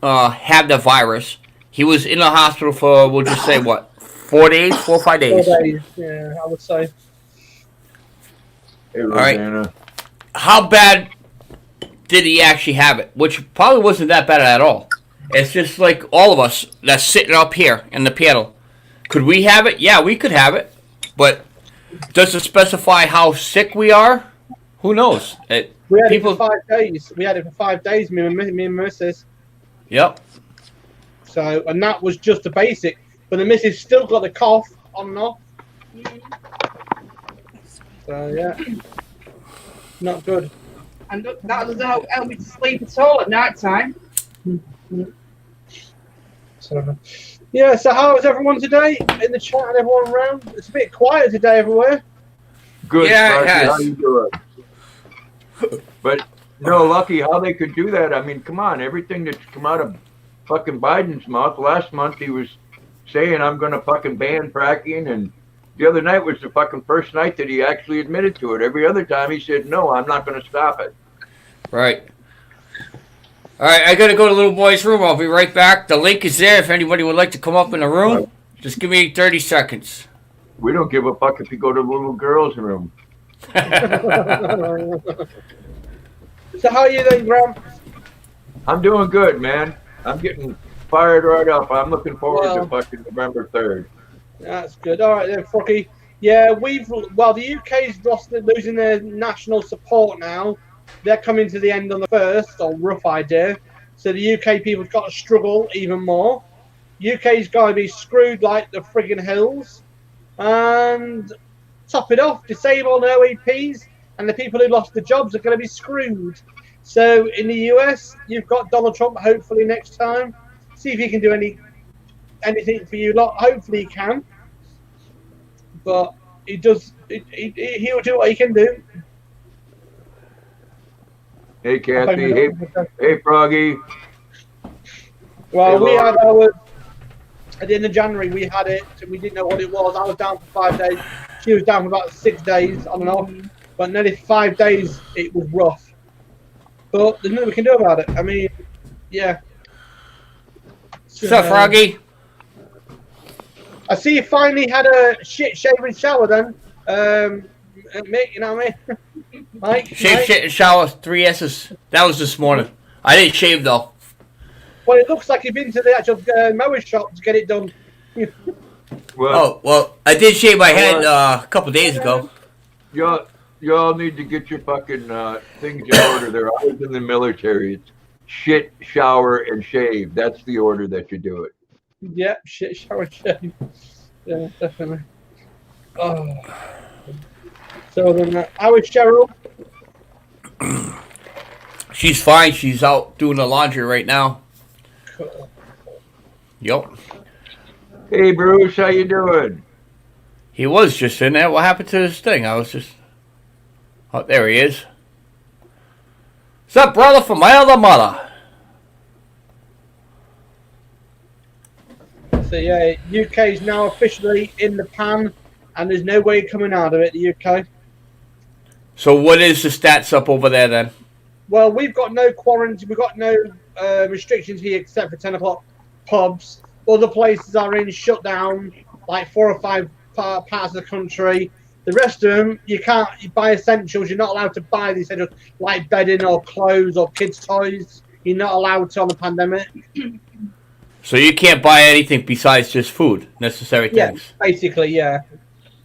have the virus, he was in the hospital for, we'll just say, what, 4 days, 4 or 5 days? 4 days, yeah, I would say. Hey, All right. Rosanna. How bad did he actually have it? Which probably wasn't that bad at all. It's just like all of us that's sitting up here in the panel. Could we have it? Yeah, we could have it. But does it specify how sick we are? Who knows? We had it for 5 days. We had it for 5 days, me and Mrs. Yep. So, and that was just the basic. But the missus still got the cough on and off. So, yeah. Not good. And look, that doesn't help me to sleep at all at night time. So, yeah, so how is everyone today? In the chat and everyone around? It's a bit quiet today everywhere. Good, Yeah, it Sparky, has. how you doing? But, no, Lucky, how they could do that? I mean, come on, everything that's come out of fucking Biden's mouth. Last month he was saying, I'm going to fucking ban fracking, and the other night was the fucking first night that he actually admitted to it. Every other time he said, no, I'm not going to stop it. Right. All right, I got to go to little boy's room. I'll be right back. The link is there if anybody would like to come up in the room. Just give me 30 seconds. We don't give a fuck if you go to the little girl's room. So how are you then, Graham? I'm doing good, man. I'm getting fired right up. I'm looking forward to fucking November 3rd. That's good. All right then, Froggy. Yeah, the UK's losing their national support now. They're coming to the end on the 1st, or rough idea. So the UK people's got to struggle even more. UK's got to be screwed like the friggin' hills. And top it off, disabled OEPs and the people who lost their jobs are going to be screwed. So in the US, you've got Donald Trump hopefully next time. See if he can do anything for you lot. Hopefully he can. But he does. He'll do what he can do. Hey, Kathy. Hey, Froggy. Well, hey, we had ours at the end of January. We had it, and we didn't know what it was. I was down for 5 days. She was down for about 6 days on and off. But nearly 5 days, it was rough. But there's nothing we can do about it. I mean, yeah. What's up, Froggy? I see you finally had a shit shaving shower then. Mick, you know what I mean? Mike? Shave, shit, and shower, 3 S's. That was this morning. I didn't shave, though. Well, it looks like you've been to the actual Mowers shop to get it done. Well, I did shave my head a couple days ago. Y'all need to get your fucking things in order. They're always in the military. It's shit, shower, and shave. That's the order that you do it. Yeah, shit, shower, shave. Yeah, definitely. Oh. So then, how is Cheryl? She's fine. She's out doing the laundry right now. Cool. Yep. Hey, Bruce, how you doing? He was just in there. What happened to this thing? I was just... Oh, there he is. What's up, brother, from my other mother? So yeah, UK is now officially in the pan, and there's no way coming out of it. The UK. So what is the stats up over there then? Well, we've got no quarantine. We've got no restrictions here except for 10 o'clock pubs. Other places are in shutdown, like 4 or 5 parts of the country. The rest of them, you can't buy essentials. You're not allowed to buy the essentials like bedding or clothes or kids' toys. You're not allowed to on the pandemic. So you can't buy anything besides just food, necessary things. Yeah, basically, yeah.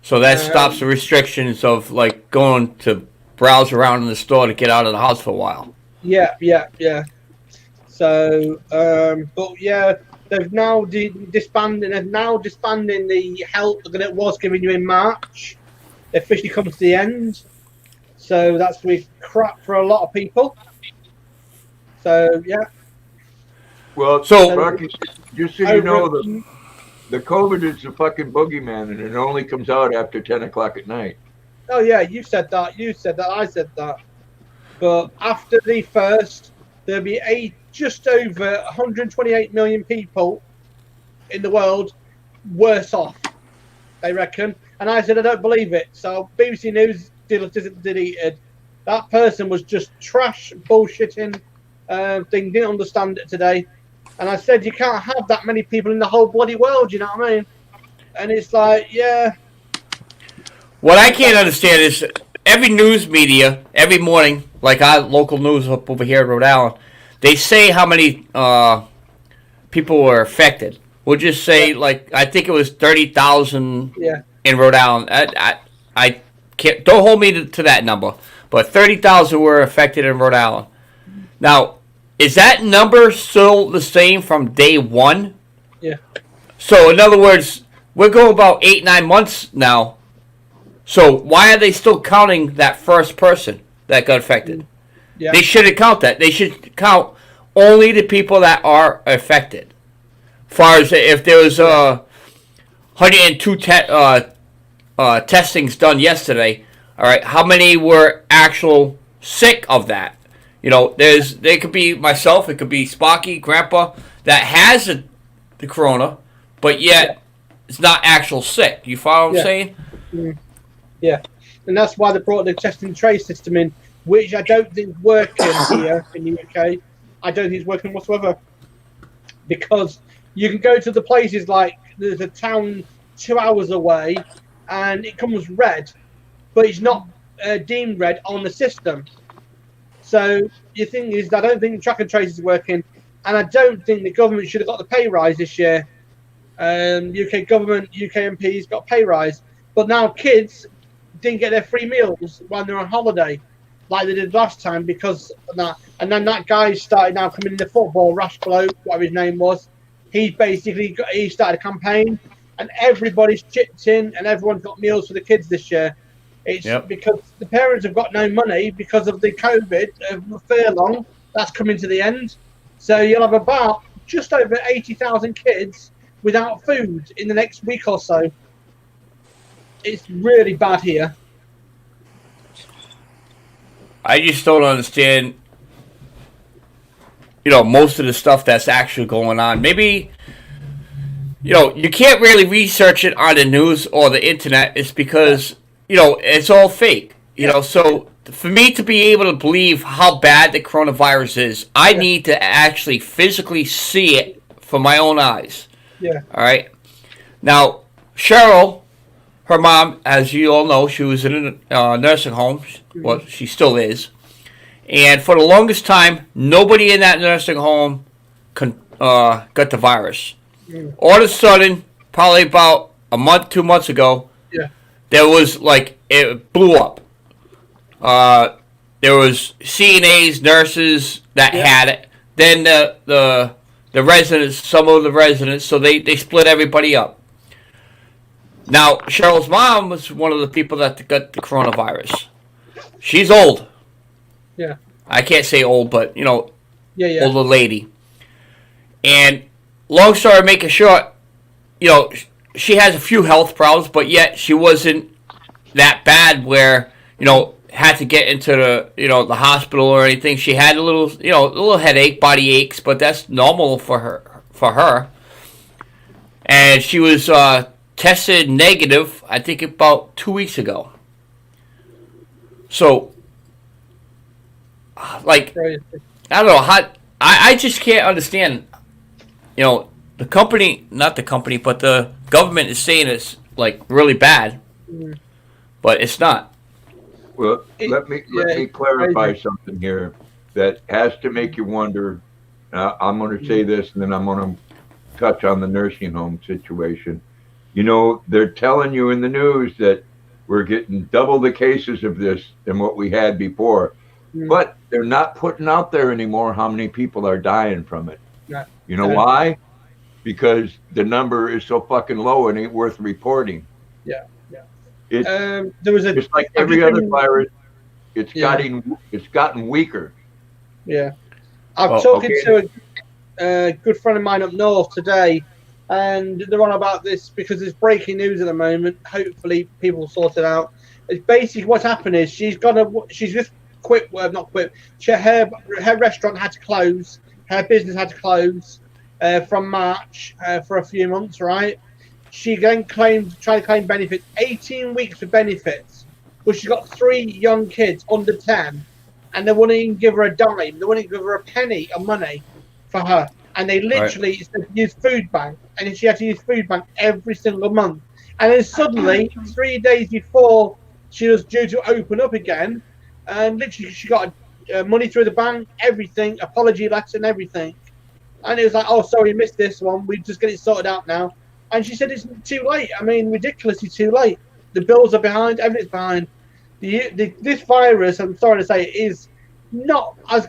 So that stops the restrictions of like going to browse around in the store to get out of the house for a while. Yeah. So, but yeah, they've now disbanded. They're now disbanding the help that it was giving you in March. It officially comes to the end. So that's really crap for a lot of people. So yeah. Well, So- Rocky, just so you know, the COVID is a fucking boogeyman, and it only comes out after 10 o'clock at night. Oh yeah, you said that. You said that. I said that. But after the first, there'll be just over 128 million people in the world worse off, they reckon. And I said I don't believe it. So BBC News deleted. That person was just trash bullshitting thing. Didn't understand it today. And I said you can't have that many people in the whole bloody world. You know what I mean? And it's like, yeah. What I can't understand is every news media, every morning, like our local news up over here in Rhode Island, they say how many people were affected. We'll just say, like, I think it was 30,000 in Rhode Island. I can't, don't hold me to that number, but 30,000 were affected in Rhode Island. Now, is that number still the same from day one? Yeah. So, in other words, we're going about 8-9 months now. So why are they still counting that first person that got affected? Yeah. They shouldn't count that. They should count only the people that are affected. Far as if there was 102 testings done yesterday, all right, how many were actual sick of that? You know, there could be myself, it could be Sparky, Grandpa that has the corona, but yet it's not actual sick. You follow what I'm saying? Mm. Yeah, and that's why they brought the test and trace system in, which I don't think is working here in the UK. I don't think it's working whatsoever. Because you can go to the places like there's a town 2 hours away and it comes red, but it's not deemed red on the system. So the thing is, I don't think track and trace is working, and I don't think the government should have got the pay rise this year. UK government, UK MPs got pay rise, but now kids didn't get their free meals when they're on holiday, like they did last time because of that. And then that guy started now coming in the football, Rash Bloke, whatever his name was. He started a campaign, and everybody's chipped in, and everyone's got meals for the kids this year. It's because the parents have got no money because of the COVID furlong that's coming to the end. So you'll have about just over 80,000 kids without food in the next week or so. It's really bad here. I just don't understand, most of the stuff that's actually going on. Maybe, you can't really research it on the news or the internet. It's because, it's all fake. So for me to be able to believe how bad the coronavirus is, I need to actually physically see it for my own eyes. Yeah. All right. Now, Cheryl, her mom, as you all know, she was in a nursing home. Well, she still is. And for the longest time, nobody in that nursing home got the virus. All of a sudden, probably about a month, 2 months ago, there was it blew up. There was CNAs, nurses that had it. than the residents, some of the residents, so they split everybody up. Now, Cheryl's mom was one of the people that got the coronavirus. She's old. Yeah. I can't say old, but, Yeah. older lady. And long story making short, she has a few health problems, but yet she wasn't that bad where, had to get into the hospital or anything. She had a little headache, body aches, but that's normal for her. And she was tested negative, I think about 2 weeks ago. So, I don't know how. I just can't understand. The company, not the company, but the government is saying it's really bad, but it's not. Well, let me clarify something here that has to make you wonder. I'm going to say this, and then I'm going to touch on the nursing home situation. They're telling you in the news that we're getting double the cases of this than what we had before, but they're not putting out there anymore how many people are dying from it. You know why? Because the number is so fucking low and ain't worth reporting. Yeah. There was just like every other virus. It's gotten weaker. Yeah, I'm talking to a good friend of mine up north today, and they're on about this because it's breaking news at the moment. Hopefully, people will sort it out. It's basically what's happened is she's just quit. Well, not quit. Her restaurant had to close. Her business had to close from March for a few months, right? She then tried to claim benefits, 18 weeks of benefits, but she's got 3 young kids under 10, and they wouldn't even give her a dime. They wouldn't even give her a penny of money for her. And they literally said use food bank, and she had to use food bank every single month. And then suddenly, 3 days before she was due to open up again, and literally she got money through the bank, everything, apology letter and everything. And it was like, oh, sorry, you missed this one. We just get it sorted out now. And she said it's too late. I mean, ridiculously too late. The bills are behind. Everything's behind. This virus, I'm sorry to say, is not as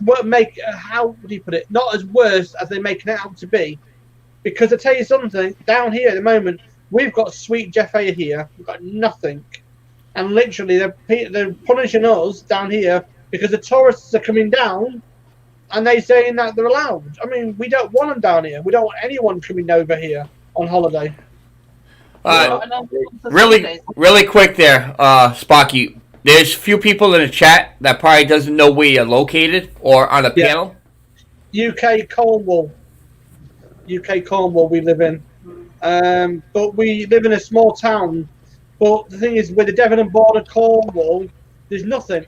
how would you put it? Not as worse as they're making it out to be. Because I tell you something, down here at the moment, we've got sweet Jeff A here. We've got nothing, and literally they're punishing us down here because the tourists are coming down, and they're saying that they're allowed. I mean, we don't want them down here. We don't want anyone coming over here on holiday. Really quick there, Sparky. There's few people in the chat that probably doesn't know where you're located or on a panel. UK Cornwall we live in. But we live in a small town. But the thing is, with the Devon and border Cornwall, there's nothing.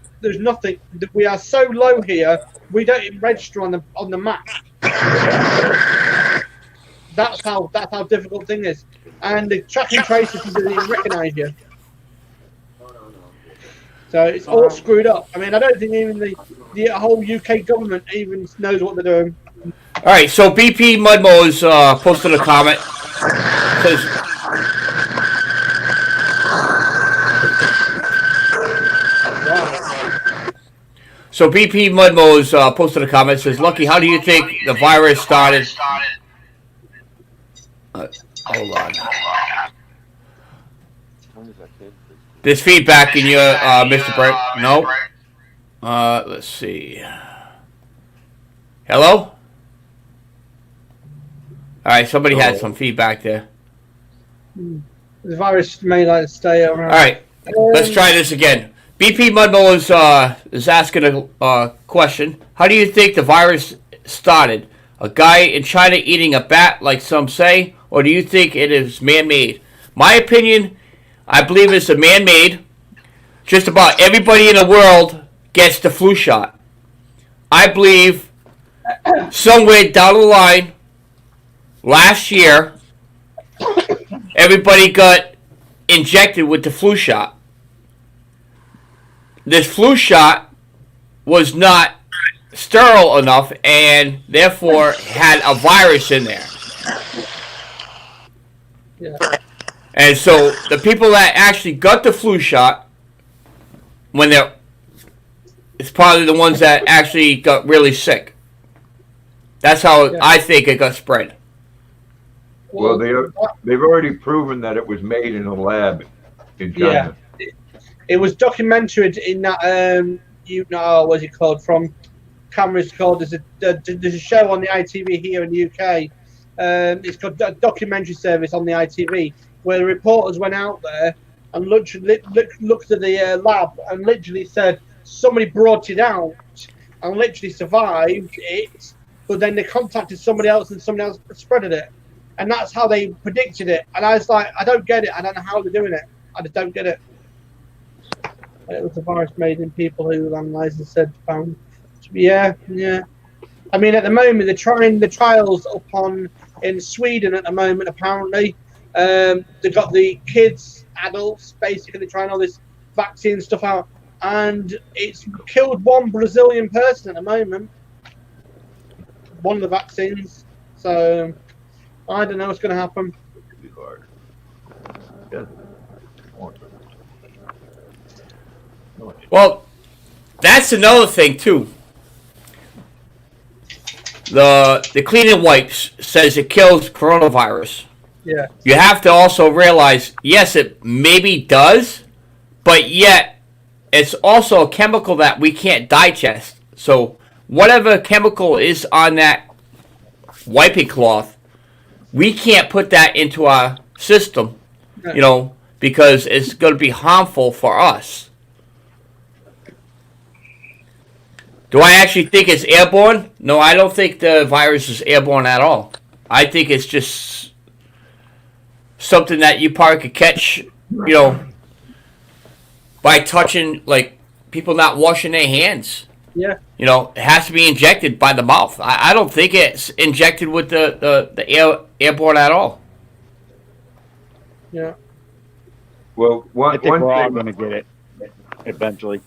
We are so low here, we don't even register on the map. That's how difficult thing is. And the track and trace doesn't even recognise you. So it's all screwed up. I mean, I don't think even the whole UK government even knows what they're doing. All right, so BP Mud Mowers posted a comment. Says, so BP Mud Mowers posted a comment. Says, Lucky, how do you think the virus started? Hold on. There's feedback in your Mr. Brett. No. Let's see. Hello? All right, somebody had some feedback there. The virus may like to stay around. All right, let's try this again. BP Mudmo is asking a question. How do you think the virus started? A guy in China eating a bat, like some say, or do you think it is man-made? My opinion, I believe it's a man-made. Just about everybody in the world gets the flu shot. I believe somewhere down the line, last year, everybody got injected with the flu shot. This flu shot was not sterile enough and therefore had a virus in there. Yeah. And so the people that actually got the flu shot, it's probably the ones that actually got really sick. That's how Yeah. I think it got spread. Well, they've already proven that it was made in a lab in Yeah. China. It was documented in that what's it called? From cameras called. There's a show on the ITV here in the UK. It's called a documentary service on the ITV where the reporters went out there and looked at the lab and literally said somebody brought it out and literally survived it, but then they contacted somebody else and somebody else spreaded it, and that's how they predicted it. And I was like, I don't get it. I don't know how they're doing it. I just don't get it. It was a virus made in people who analysed and said found. Yeah. I mean, at the moment they're trying the trials in Sweden at the moment. Apparently, they've got the kids, adults, basically trying all this vaccine stuff out, and it's killed one Brazilian person at the moment. One of the vaccines. So I don't know what's going to happen. Well, that's another thing too. The Clean and Wipes says it kills coronavirus. Yeah. You have to also realize, yes, it maybe does, but yet it's also a chemical that we can't digest. So whatever chemical is on that wiping cloth, we can't put that into our system, because it's going to be harmful for us. Do I actually think it's airborne? No, I don't think the virus is airborne at all. I think it's just something that you probably could catch, by touching, like, people not washing their hands. Yeah. It has to be injected by the mouth. I don't think it's injected with the airborne at all. Yeah. Well, I think we're all going to get it eventually.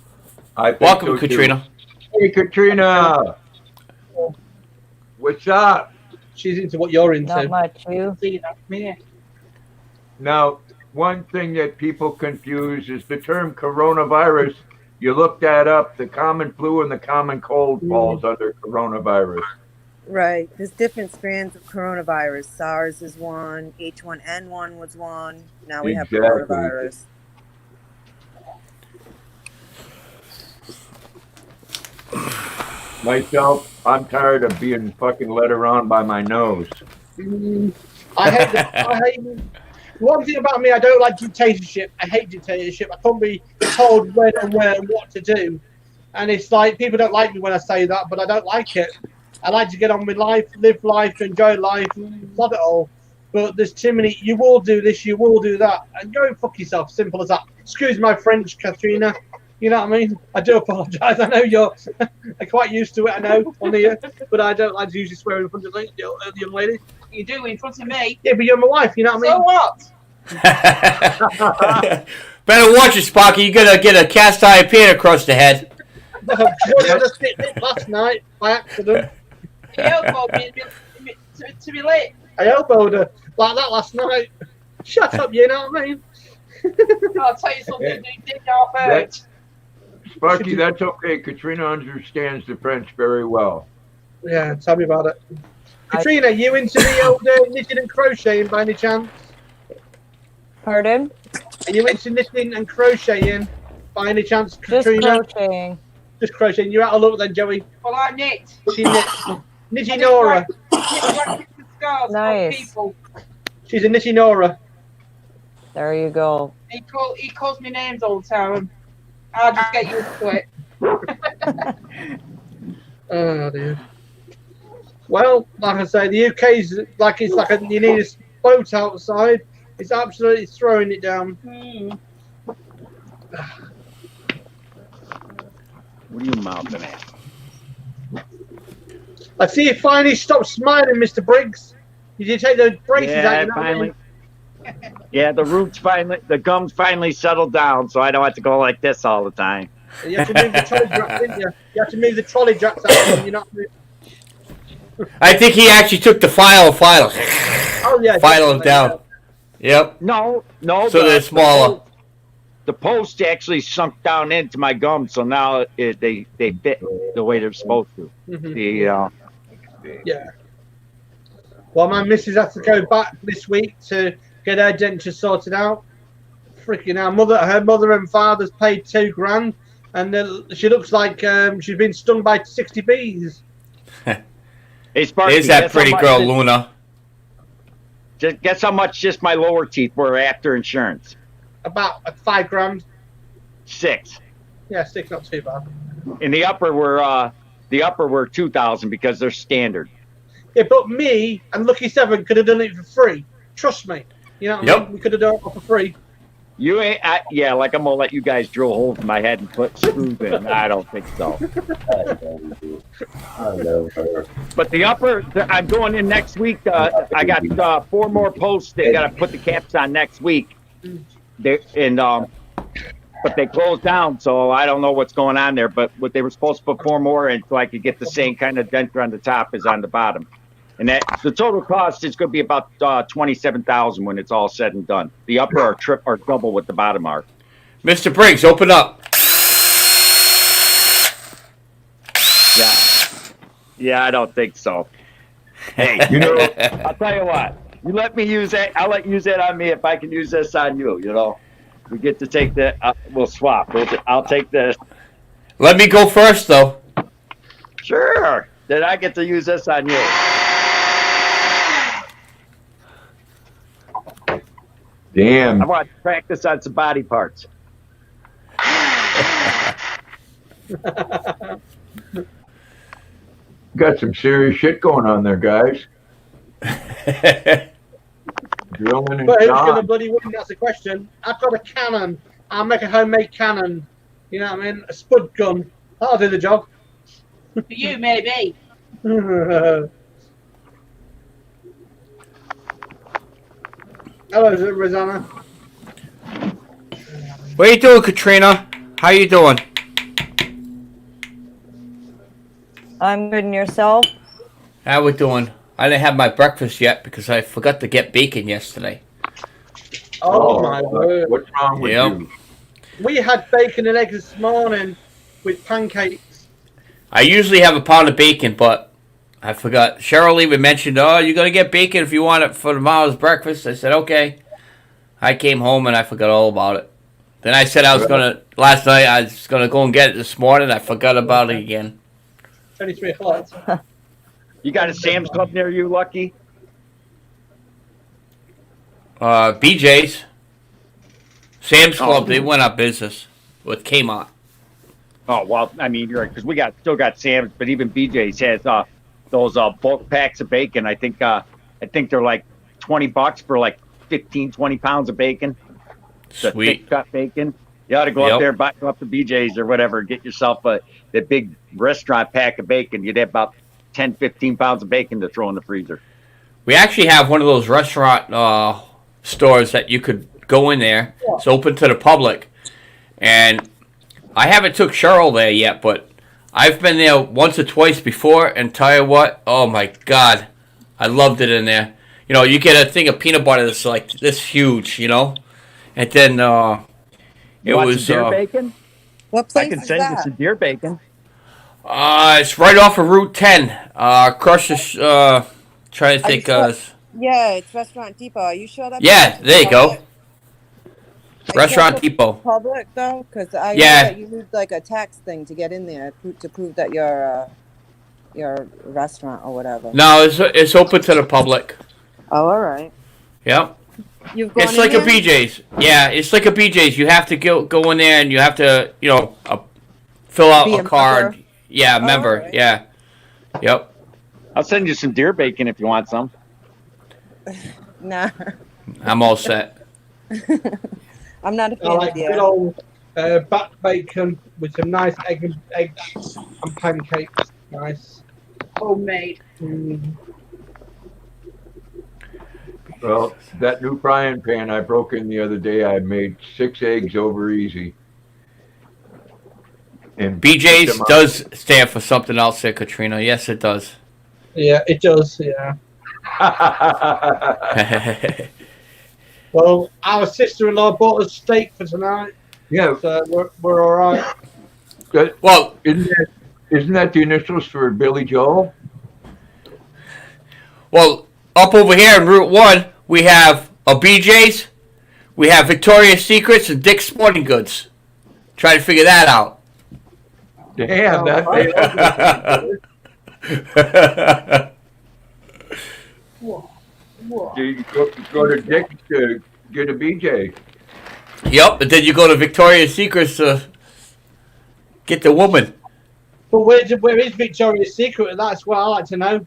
Welcome, so, Katrina. Hey, Katrina. What's up? She's into what you're into. Not much, you. Now, one thing that people confuse is the term coronavirus. You look that up, the common flu and the common cold falls under coronavirus. Right. There's different strands of coronavirus. SARS is one. H1N1 was one. Now we have coronavirus. Myself, I'm tired of being fucking led around by my nose. I hate one thing about me, I don't like dictatorship. I hate dictatorship. I can't be told when and where and what to do. And it's like, people don't like me when I say that, but I don't like it. I like to get on with life, live life, enjoy life, love it all. But there's too many, you will do this, you will do that. And go fuck yourself, simple as that. Excuse my French, Katrina. You know what I mean? I do apologise. I know you're quite used to it, I know, on here. But I don't like to usually swear in front of the young lady. You do in front of me. Yeah, but you're my wife, you know what I mean? So what? Better watch it, Sparky. You're going to get a cast iron pan across the head. Last night, by accident. You elbowed me to be late. I elbowed her like that last night. Shut up, you know what I mean? I'll tell you something, you did off hurt. Sparky, that's okay. Katrina understands the French very well. Yeah, tell me about it. Katrina, you into the old knitting and crocheting by any chance? Pardon? Are you into knitting and crocheting by any chance, Just Katrina? crocheting. Just crocheting. You're out of luck then, Joey. Well, I knit. She knits. Knitty Nora. Nice. She's a Knitty Nora. There you go. He calls me names all the time. I'll just get used to it. Oh dear. Well, like I say, the UK's like you need a boat outside. It's absolutely throwing it down. What are you mouthing at? I see you finally stopped smiling, Mr. Briggs. Did you take the braces out? Yeah, You know what I mean? Yeah, the gums finally settled down, so I don't have to go like this all the time. You have to move the trolley jacks, didn't you? You have to move the trolley jacks out. You know. I think he actually took the file. Oh yeah. File them down. Yep. No. So they're smaller. The post actually sunk down into my gums, so now they fit the way they're supposed to. Mm-hmm. Yeah. Well, my missus has to go back this week to get her denture sorted out. Freaking hell, her mother and father's paid $2,000, and she looks like she's been stung by 60 bees. Hey, Sparky, There's that pretty girl, Luna. Guess how much just my lower teeth were after insurance? About $5,000. 6. Yeah, 6, not too bad. And the upper were 2,000 because they're standard. Yeah, but me and Lucky 7 could have done it for free. Trust me. You know what I mean? We could have done it for free. You ain't, like I'm gonna let you guys drill holes in my head and put screws in. I don't think so. I love her. But the upper, I'm going in next week. I got 4 more posts. They got to put the caps on next week. But they closed down, so I don't know what's going on there. But what they were supposed to put 4 more in, so I could get the same kind of denture on the top as on the bottom. And that the total cost is going to be about $27,000 when it's all said and done. The upper are double what the bottom are. Mr. Briggs, open up. Yeah, I don't think so. Hey, I'll tell you what. You let me use that. I'll let you use that on me if I can use this on you. We get to take that. We'll swap. I'll take this. Let me go first, though. Sure. Then I get to use this on you. Damn. I want to practice on some body parts. Got some serious shit going on there, guys. Drilling and But who's going to bloody win? That's the question. I've got a cannon. I'll make a homemade cannon. You know what I mean? A spud gun. That'll do the job. For you, maybe. Hello, Rosanna. What you doing, Katrina? How you doing? I'm good, and yourself? How we doing? I didn't have my breakfast yet because I forgot to get bacon yesterday. Oh my word. What's wrong with you? We had bacon and eggs this morning with pancakes. I usually have a pound of bacon, but I forgot. Cheryl even mentioned, you're going to get bacon if you want it for tomorrow's breakfast. I said, okay. I came home and I forgot all about it. Then I said last night I was going to go and get it this morning. I forgot about it again. 23 o'clock. You got a Sam's Club near you, Lucky? BJ's. Sam's Club, they went out of business with Kmart. Oh, well, I mean, you're right, because we still got Sam's, but even BJ's has those bulk packs of bacon. I think they're like $20 for like 15, 20 pounds of bacon. Sweet. The thick cut bacon. You ought to go up there, buy up the BJ's or whatever, get yourself that big restaurant pack of bacon. You'd have about 10, 15 pounds of bacon to throw in the freezer. We actually have one of those restaurant stores that you could go in there. Yeah. It's open to the public. And I haven't took Cheryl there yet, but I've been there once or twice before, and tell you what, oh my God, I loved it in there. You get a thing of peanut butter that's like this huge, and then it was deer bacon. What place I can is send you that? some deer bacon. It's right off of Route 10. Across the, trying to think. Yeah, it's Restaurant Depot. Are you sure that's? Yeah, there you go. Restaurant Depot. Public though, because I know that you need like a tax thing to get in there to prove that you're a restaurant or whatever. No, it's open to the public. Oh, all right. Yep. You've gone it's like there? a BJ's. Yeah, it's like a BJ's. You have to go in there and you have to, fill out a card. Member? Yeah, member. Right. Yeah. Yep. I'll send you some deer bacon if you want some. Nah. I'm all set. I'm not a fan I like of deer. good old back bacon with some nice eggs and pancakes. Nice. Homemade. Well, that new frying pan I broke in the other day, I made 6 eggs over easy. And BJ's does stand for something else there, Katrina. Yes, it does. Yeah, it does, yeah. Well, our sister-in-law bought us steak for tonight. Yeah. So we're all right. Well, isn't that the initials for Billy Joel? Well, up over here in Route 1, we have a BJ's, we have Victoria's Secrets, and Dick's Sporting Goods. Try to figure that out. Damn, that you go to Dick's to get a BJ. Yep, and then you go to Victoria's Secrets to get the woman. But where is Victoria's Secret? That's what I like to know.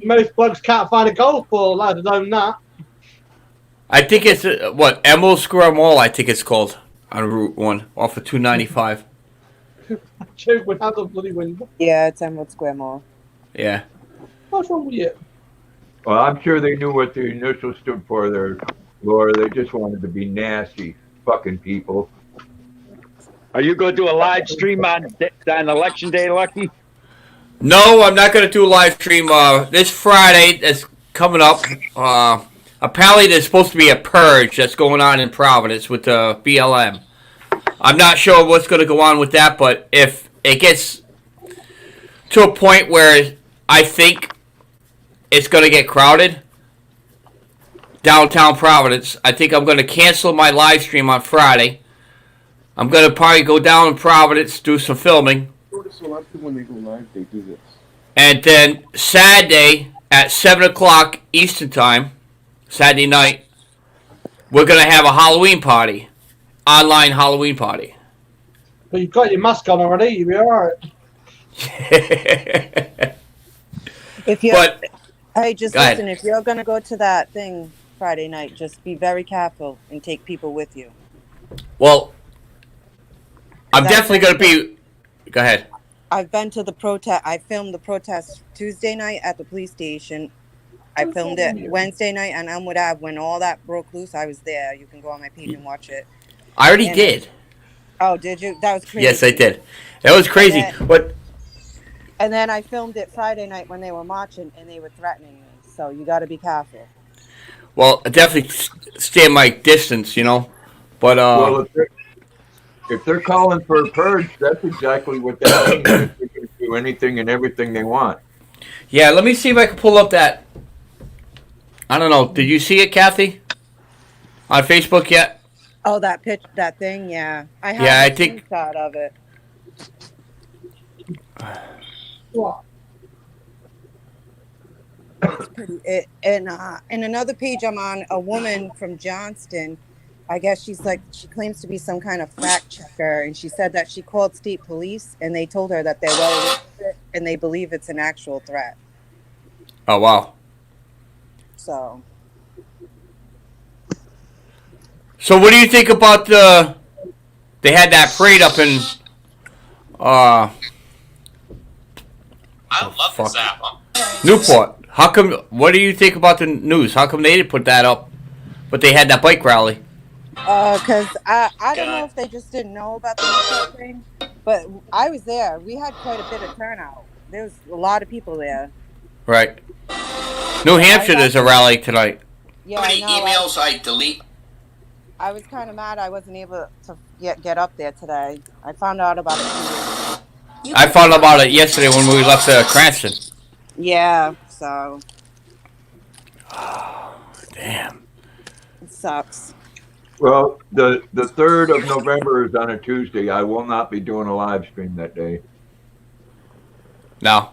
Most blokes can't find a golf ball, let alone that. I think it's, Emerald Square Mall, I think it's called, on Route 1, off of 295. Joke would have a bloody window. Yeah, it's Emerald Square Mall. Yeah. What's wrong with you? Well, I'm sure they knew what the initials stood for there, Laura. They just wanted to be nasty fucking people. Are you going to do a live stream on Election Day, Lucky? No, I'm not going to do a live stream this Friday that's coming up. Apparently there's supposed to be a purge that's going on in Providence with the BLM. I'm not sure what's going to go on with that, but if it gets to a point where I think it's going to get crowded, downtown Providence, I think I'm going to cancel my live stream on Friday. I'm going to probably go down to Providence, do some filming. Notice a lot of people when they go live, they do this. And then Saturday at 7 o'clock Eastern Time, Saturday night, we're going to have a Halloween party. Online Halloween party. But you've got your mask on already, you'll be alright. If you, But, hey, just go ahead. listen. If you're gonna go to that thing Friday night, just be very careful and take people with you. Well, I'm That's definitely going to be... Go ahead. I've been to the protest. I filmed the protest Tuesday night at the police station. I filmed it Wednesday night on Elmwood Ave when all that broke loose. I was there. You can go on my page and watch it. I already did. Oh, did you? That was crazy. Yes, I did. That was crazy. But And then I filmed it Friday night when they were marching and they were threatening me. So you got to be careful. well, I definitely stay my distance, you know. But Well, if they're calling for a purge, that's exactly what that means. They're going to do anything and everything they want. yeah, let me see if I can pull up that. I don't know. Did you see it, Kathy? On Facebook yet? Oh, that thing, yeah. I have Yeah, a I think- screenshot of it. What? In another page I'm on, a woman from Johnston, I guess she claims to be some kind of fact checker, and she said that she called state police and they told her that they're well aware of it and they believe it's an actual threat. Oh, wow. So So what do you think about they had that parade up in I love this app. Newport? How come? What do you think about the news? How come they didn't put that up, but they had that bike rally? because I don't know if they just didn't know about the Newport thing, but I was there. We had quite a bit of turnout. There was a lot of people there. Right. New Hampshire, there's a rally tonight. Yeah, How many I know. emails I delete? I was kind of mad I wasn't able to get up there today. I found out about it. I found out about it yesterday when we left Cranston. Yeah, so Damn. it sucks. Well, the 3rd of November is on a Tuesday. I will not be doing a live stream that day. No.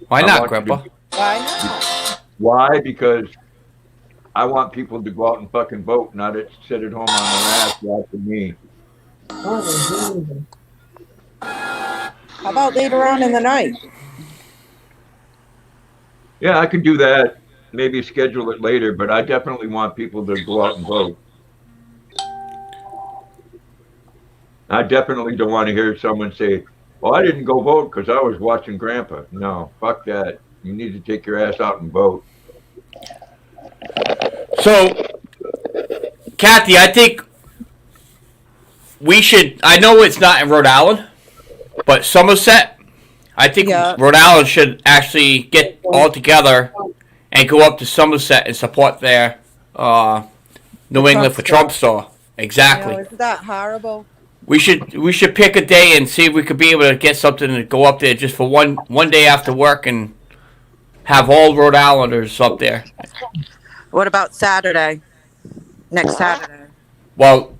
Why I not, want Grandpa? Why not? Why? Because I want people to go out and fucking vote, not sit at home on their ass watching me. How about later on in the night? Yeah, I can do that. Maybe schedule it later, but I definitely want people to go out and vote. I definitely don't want to hear someone say, well, I didn't go vote because I was watching Grandpa. No, fuck that. You need to take your ass out and vote. So, Kathy, I think we should. I know it's not in Rhode Island, but Somerset. I think Rhode Island should actually get all together and go up to Somerset and support their New England for Trump store. Exactly. Isn't that horrible? We should pick a day and see if we could be able to get something to go up there just for one day after work and have all Rhode Islanders up there. What about Saturday? Next Saturday. Well,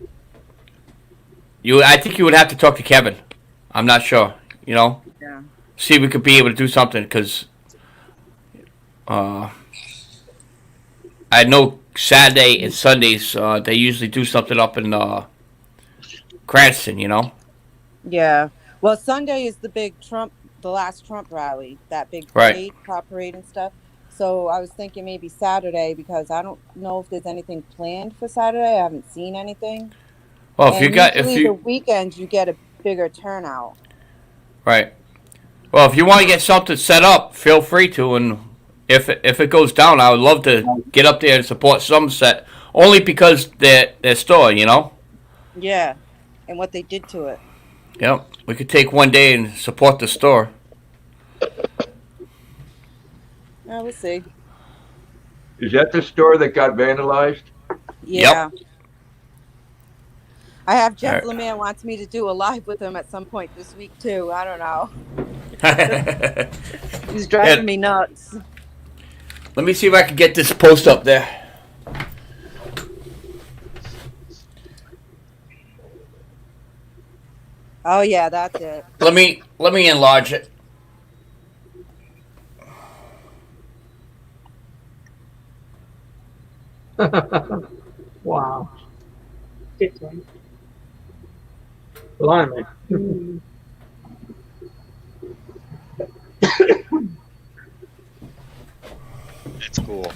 I think you would have to talk to Kevin. I'm not sure. Yeah. See if we could be able to do something because I know Saturday and Sundays they usually do something up in Cranston. Yeah. Well, Sunday is the last Trump rally, that big Right. parade, car parade and stuff. So I was thinking maybe Saturday because I don't know if there's anything planned for Saturday. I haven't seen anything. Well, And usually the weekends you get a bigger turnout. right. Well, if you want to get something set up, feel free to. And if it goes down, I would love to get up there and support Somerset, only because their store. Yeah. And what they did to it. Yep. We could take one day and support the store. We'll see. Is that the store that got vandalized? Yeah. Yep. I have Jeff All right. Lemire wants me to do a live with him at some point this week too. I don't know. He's driving me nuts. Let me see if I can get this post up there. Oh yeah, that's it. Let me enlarge it. Wow. Blimey. It's cool.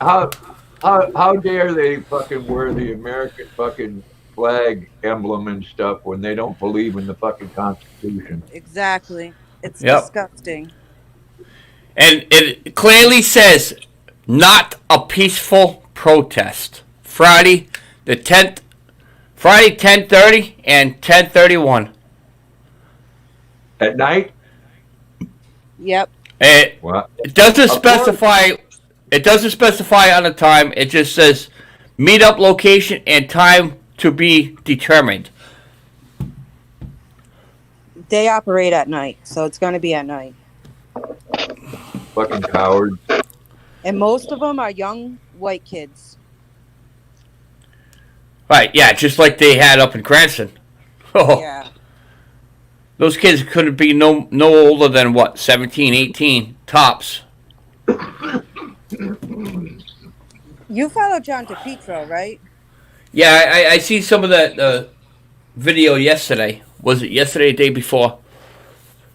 How dare they fucking wear the American fucking flag emblem and stuff when they don't believe in the fucking Constitution? Exactly. It's Yep. disgusting. And it clearly says, not a peaceful protest. Friday, the 10th, Friday 10:30 and 10:31. At night? Yep. It What? doesn't Of specify. It doesn't specify on the time. It just says meetup location and time to be determined. They operate at night, so it's going to be at night. Fucking cowards. And most of them are young white kids. Right, yeah, just like they had up in Cranston. Oh, Yeah. those kids couldn't be no older than what, 17, 18 tops. You follow John DePietro, right? Yeah, I see some of that video yesterday. Was it yesterday or the day before?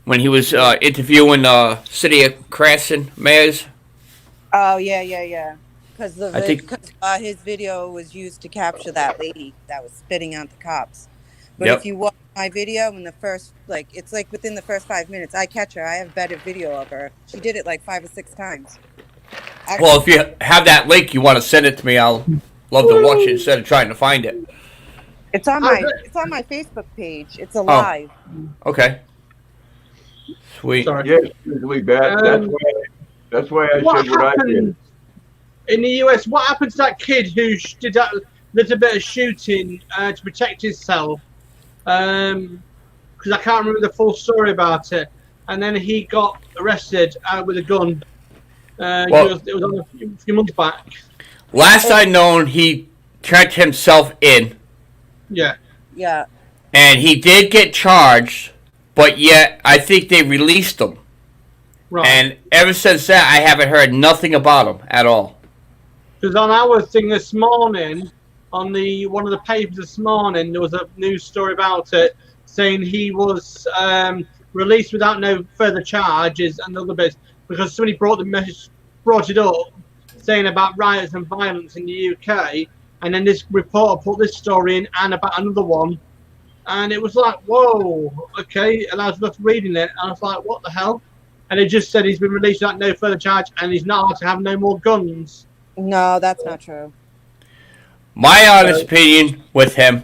When he was interviewing City of Cranston mayors. Oh, yeah. Because I think- his video was used to capture that lady that was spitting out the cops. But Yep. if you watch my video in the first, it's like within the first 5 minutes, I catch her. I have better video of her. She did it like 5 or 6 times. Well, if you have that link, you want to send it to me, I'll love to watch it instead of trying to find it. It's on my Facebook page. It's a live. Okay. Sweet. Sorry. Yeah, it's usually bad. That's why I What said what I happened did. in the US? What happened to that kid who did that little bit of shooting to protect himself? Because I can't remember the full story about it. And then he got arrested with a gun. Well- it was on a few months back. Last I known, he turned himself in, Yeah. Yeah. and he did get charged, but yet I think they released him. Right. And ever since that, I haven't heard nothing about him at all. Because on our thing this morning, on one of the papers this morning, there was a news story about it saying he was released without no further charges and other bits because somebody brought it up saying about riots and violence in the UK, and then this reporter put this story in and about another one, and it was like, whoa, okay. And I was just reading it, and I was like, what the hell? And it just said he's been released without no further charge, and he's not allowed to have no more guns. No, that's not true. My honest opinion with him,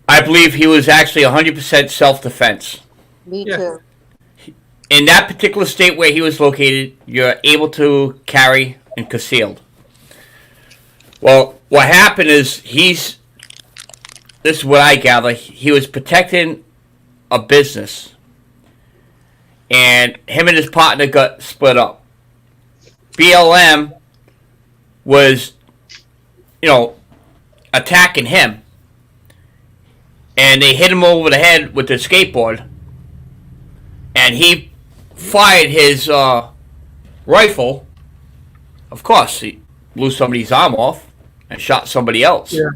I believe he was actually 100% self-defense. Me Yeah. too. In that particular state where he was located, you're able to carry and concealed. Well, what happened is this is what I gather, he was protecting a business. and him and his partner got split up. BLM was, attacking him, and they hit him over the head with the skateboard, and he fired his rifle. Of course, he blew somebody's arm off and shot somebody else. Yeah.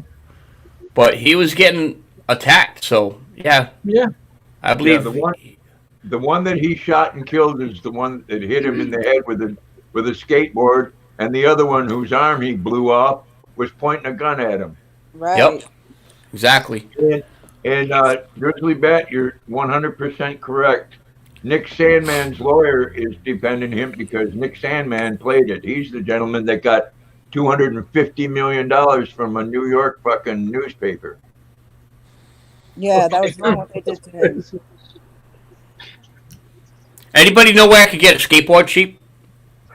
But he was getting attacked, so yeah. Yeah. I believe the one that he shot and killed is the one that hit him in the head with a skateboard, and the other one whose arm he blew off was pointing a gun at him. Right. Yep. Exactly. And Grizzly Bat, you're 100% correct. Nick Sandman's lawyer is defending him because Nick Sandman played it. He's the gentleman that got $250 million from a New York fucking newspaper. Yeah, that was wrong what they did to him. Anybody know where I could get a skateboard cheap?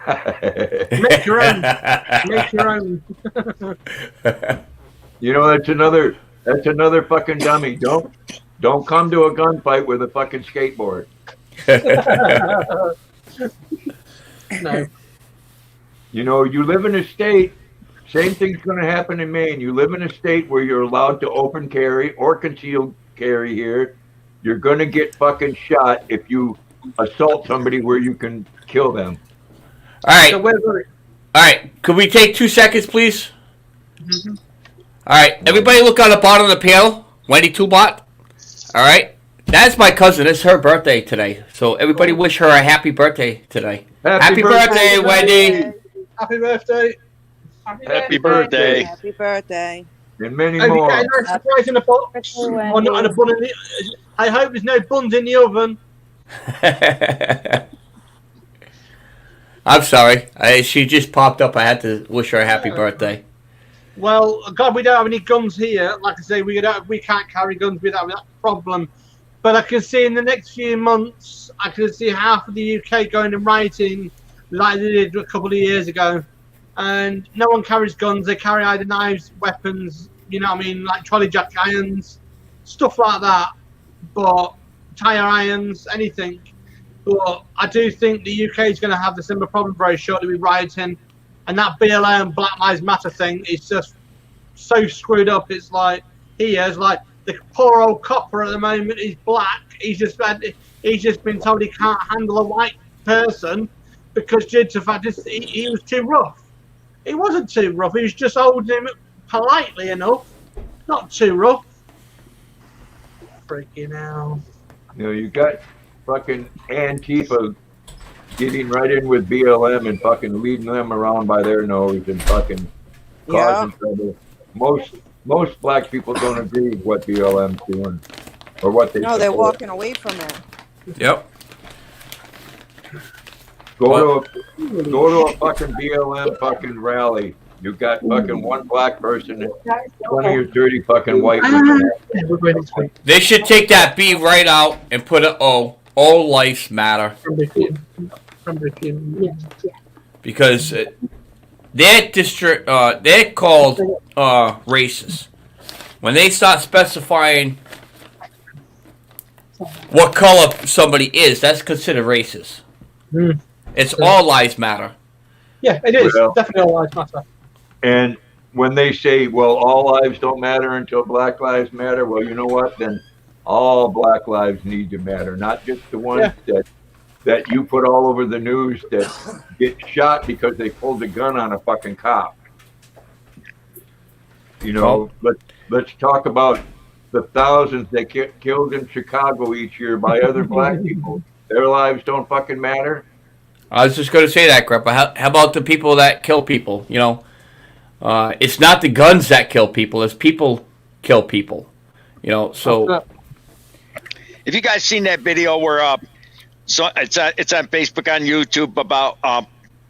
Make your own. Make your own. You know, that's another fucking dummy. Don't come to a gunfight with a fucking skateboard. No. You know, you live in a state, same thing's going to happen in Maine. You live in a state where you're allowed to open carry or concealed carry here. You're going to get fucking shot if you assault somebody where you can kill them. All right. So All right. Could we take 2 seconds, please? Mm-hmm. All right. Everybody look on the bottom of the panel. Wendy Toolbot. All right. That's my cousin. It's her birthday today. So everybody wish her a happy birthday today. Happy birthday, Wendy. Happy birthday. Happy birthday. Happy birthday. And many Have you more. got a nice surprise in the box? Or not in a bun in the, I hope there's no buns in the oven. I'm sorry. She just popped up. I had to wish her a happy birthday. Well, God, we don't have any guns here. Like I say, we can't carry guns without that problem. But I can see in the next few months, I can see half of the UK going and rioting like they did a couple of years ago. And no one carries guns. They carry either knives, weapons, you know what I mean, like trolley jack irons, stuff like that. But tire irons, anything. But I do think the UK is going to have the similar problem very shortly with rioting. And that BLM Black Lives Matter thing is just so screwed up. It's like, the poor old copper at the moment is black. He's just been told he can't handle a white person because due to the fact he was too rough. He wasn't too rough. He was just holding him politely enough, not too rough. Freaking hell. You know, you got fucking Antifa getting right in with BLM and fucking leading them around by their nose and fucking causing trouble. Most black people don't agree with what BLM's doing or what they No, they're walking away from it. Yep. Go to a fucking BLM fucking rally. You got fucking one black person and 20 or 30 fucking white people. They should take that B right out and put an O. All lives matter. Because they're called racist. When they start specifying what color somebody is, that's considered racist. Mm. It's all lives matter. Yeah, it is. Well, Definitely all lives matter. And when they say, well, all lives don't matter until black lives matter, well, you know what? Then all black lives need to matter, not just the ones that you put all over the news that get shot because they pulled a gun on a fucking cop. You know, let's talk about the thousands that get killed in Chicago each year by other black people. Their lives don't fucking matter. I was just going to say that, Grandpa. How about the people that kill people? You know, it's not the guns that kill people; it's people kill people. You know, so. If you guys seen that video where so it's on Facebook, on YouTube, about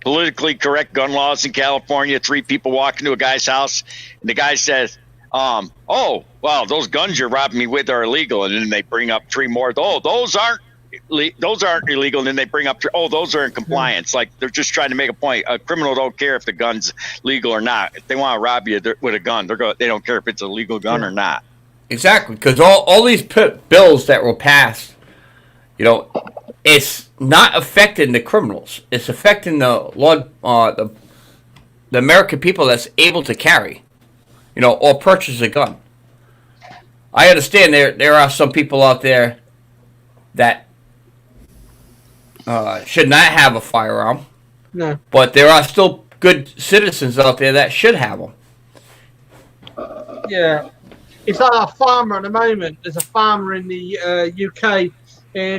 politically correct gun laws in California. 3 people walk into a guy's house, and the guy says, "Oh, wow, those guns you're robbing me with are illegal," and then they bring up 3 more. Oh, those aren't illegal, and then they bring up, oh, those are in compliance. Like, they're just trying to make a point. A criminal don't care if the gun's legal or not. If they want to rob you with a gun, they don't care if it's a legal gun or not. Exactly, because all these bills that were passed, you know, it's not affecting the criminals. It's affecting the American people that's able to carry, or purchase a gun. I understand there are some people out there that should not have a firearm. No. But there are still good citizens out there that should have them. Yeah. It's like a farmer at the moment. There's a farmer in the UK,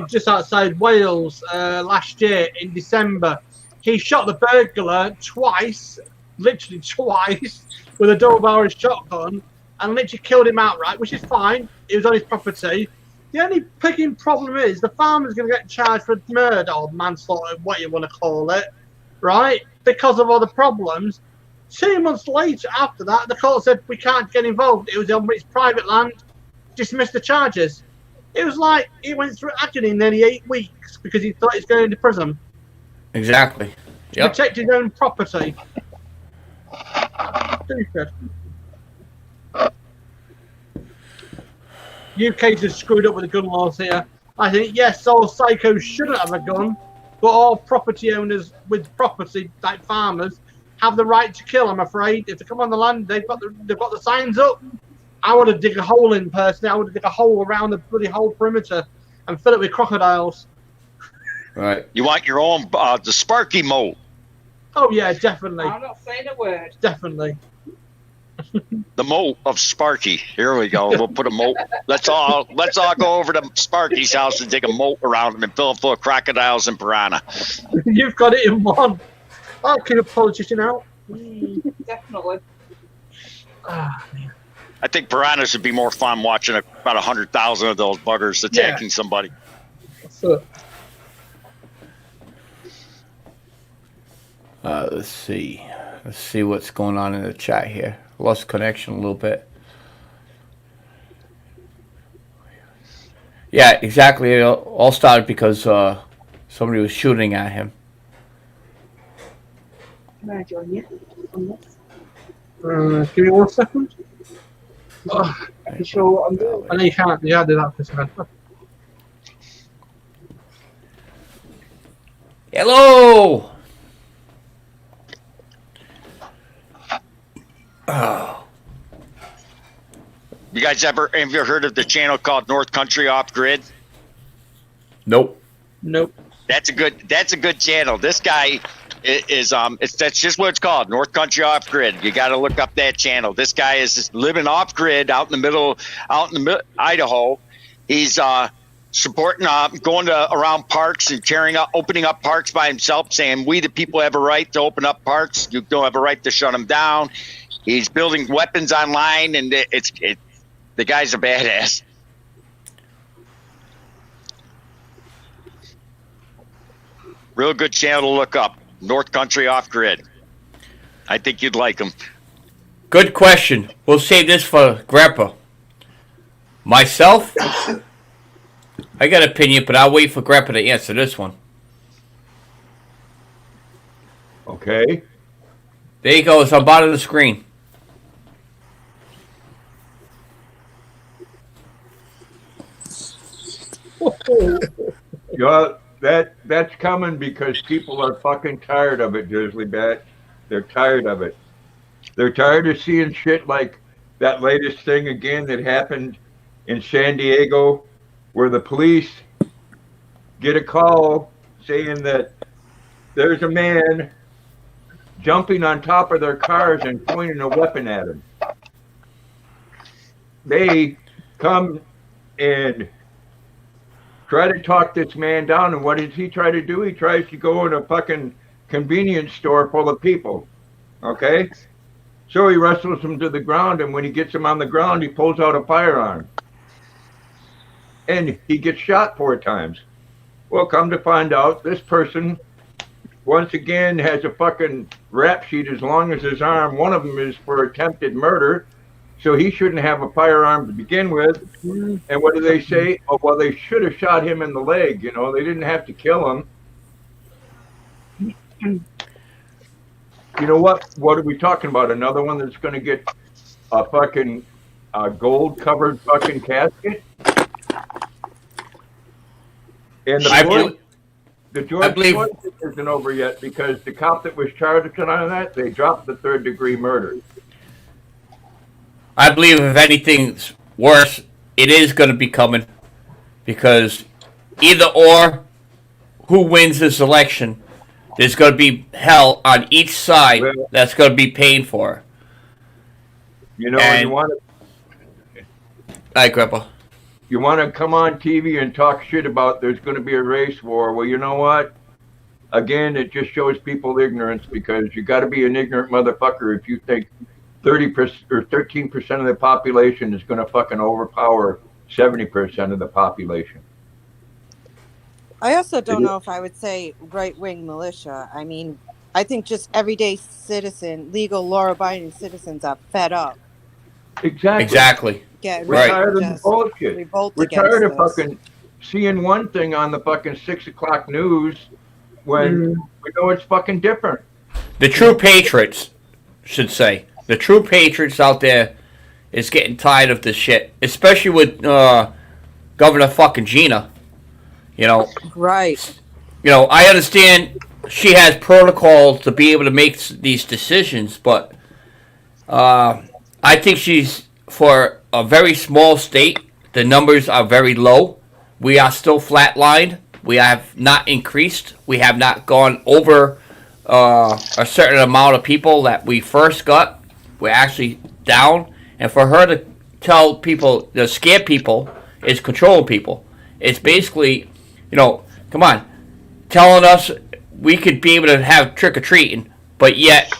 just outside Wales, last year in December. He shot the burglar twice, literally twice, with a double-barreled shotgun, and literally killed him outright, which is fine. It was on his property. The only picking problem is the farmer's going to get charged for murder or manslaughter, what you want to call it, right? Because of all the problems. 2 months later, after that, the court said we can't get involved. It was on its private land. Dismissed the charges. It was like he went through agony in nearly 8 weeks because he thought he was going into prison. Exactly. To protect his own property. Stupid. UK's just screwed up with the gun laws here. I think, yes, all psychos shouldn't have a gun, but all property owners with property, like farmers, have the right to kill, I'm afraid. If they come on the land, they've got the signs up. I would have dig a hole in, personally. I would have dig a hole around the bloody whole perimeter and fill it with crocodiles. Right. You want your own, the Sparky moat. Oh, yeah, definitely. I'm not saying a word. Definitely. The moat of Sparky. Here we go. We'll put a moat. Let's all go over to Sparky's house and dig a moat around him and fill it full of crocodiles and piranha. You've got it in one. I'll keep a politician out. Definitely. Ah, man. I think piranhas would be more fun watching about 100,000 of those buggers attacking somebody. That's it. Let's see. Let's see what's going on in the chat here. Lost connection a little bit. Yeah, exactly. It all started because somebody was shooting at him. Can I join you on this? Give me 1 second. You sure what I'm doing? I know you can't. Yeah, do that for a second. Hello! Oh. You guys have you heard of the channel called North Country Off Grid? Nope. Nope. That's a good channel. This guy is that's just what it's called, North Country Off Grid. You got to look up that channel. This guy is just living off grid out in the middle Idaho. He's supporting going to around parks and opening up parks by himself, saying we the people have a right to open up parks. You don't have a right to shut them down. He's building weapons online, and the guy's a badass. Real good channel to look up. North Country Off Grid. I think you'd like him. Good question. We'll save this for Grandpa. Myself, I got an opinion, but I'll wait for Grandpa to answer this one. Okay. There you go. It's on the bottom of the screen. That's coming because people are fucking tired of it, Grizzly Bat. They're tired of it. They're tired of seeing shit like that latest thing again that happened in San Diego, where the police get a call saying that there's a man jumping on top of their cars and pointing a weapon at them. They come and try to talk this man down, and what does he try to do? He tries to go in a fucking convenience store full of people, okay? So he wrestles him to the ground, and when he gets him on the ground, he pulls out a firearm. And he gets shot 4 times. Well, come to find out, this person, once again, has a fucking rap sheet as long as his arm. One of them is for attempted murder, so he shouldn't have a firearm to begin with. And what do they say? Oh, well, they should have shot him in the leg. You know, they didn't have to kill him. You know what? What are we talking about? Another one that's going to get a fucking gold-covered fucking casket? And The I George believe Floyd thing isn't over yet because the cop that was charged on that, they dropped the third-degree murder. if anything's worse, it is going to be coming because either or, who wins this election, there's going to be hell on each side Well, that's going to be paying for. you know, And you want hi, Grandpa. to come on TV and talk shit about there's going to be a race war. Well, you know what? Again, it just shows people ignorance because you got to be an ignorant motherfucker if you think 30% or 13% of the population is going to fucking overpower 70% of the population. I also don't know if I would say right-wing militia. I mean, I think just everyday citizen, legal law-abiding citizens are fed up. Exactly. Getting We're ready tired to of the just bullshit. revolt We're against tired of this. fucking seeing one thing on the fucking 6 o'clock news when we know it's fucking different. The true patriots should say. The true patriots out there is getting tired of this shit, especially with Governor fucking Gina. You know, Right. you know, I understand she has protocols to be able to make these decisions, but I think she's for a very small state. The numbers are very low. We are still flatlined. We have not increased. We have not gone over a certain amount of people that we first got. We're actually down. And for her to tell people, to scare people, is controlling people. It's basically, you know, come on, telling us we could be able to have trick or treating, but yet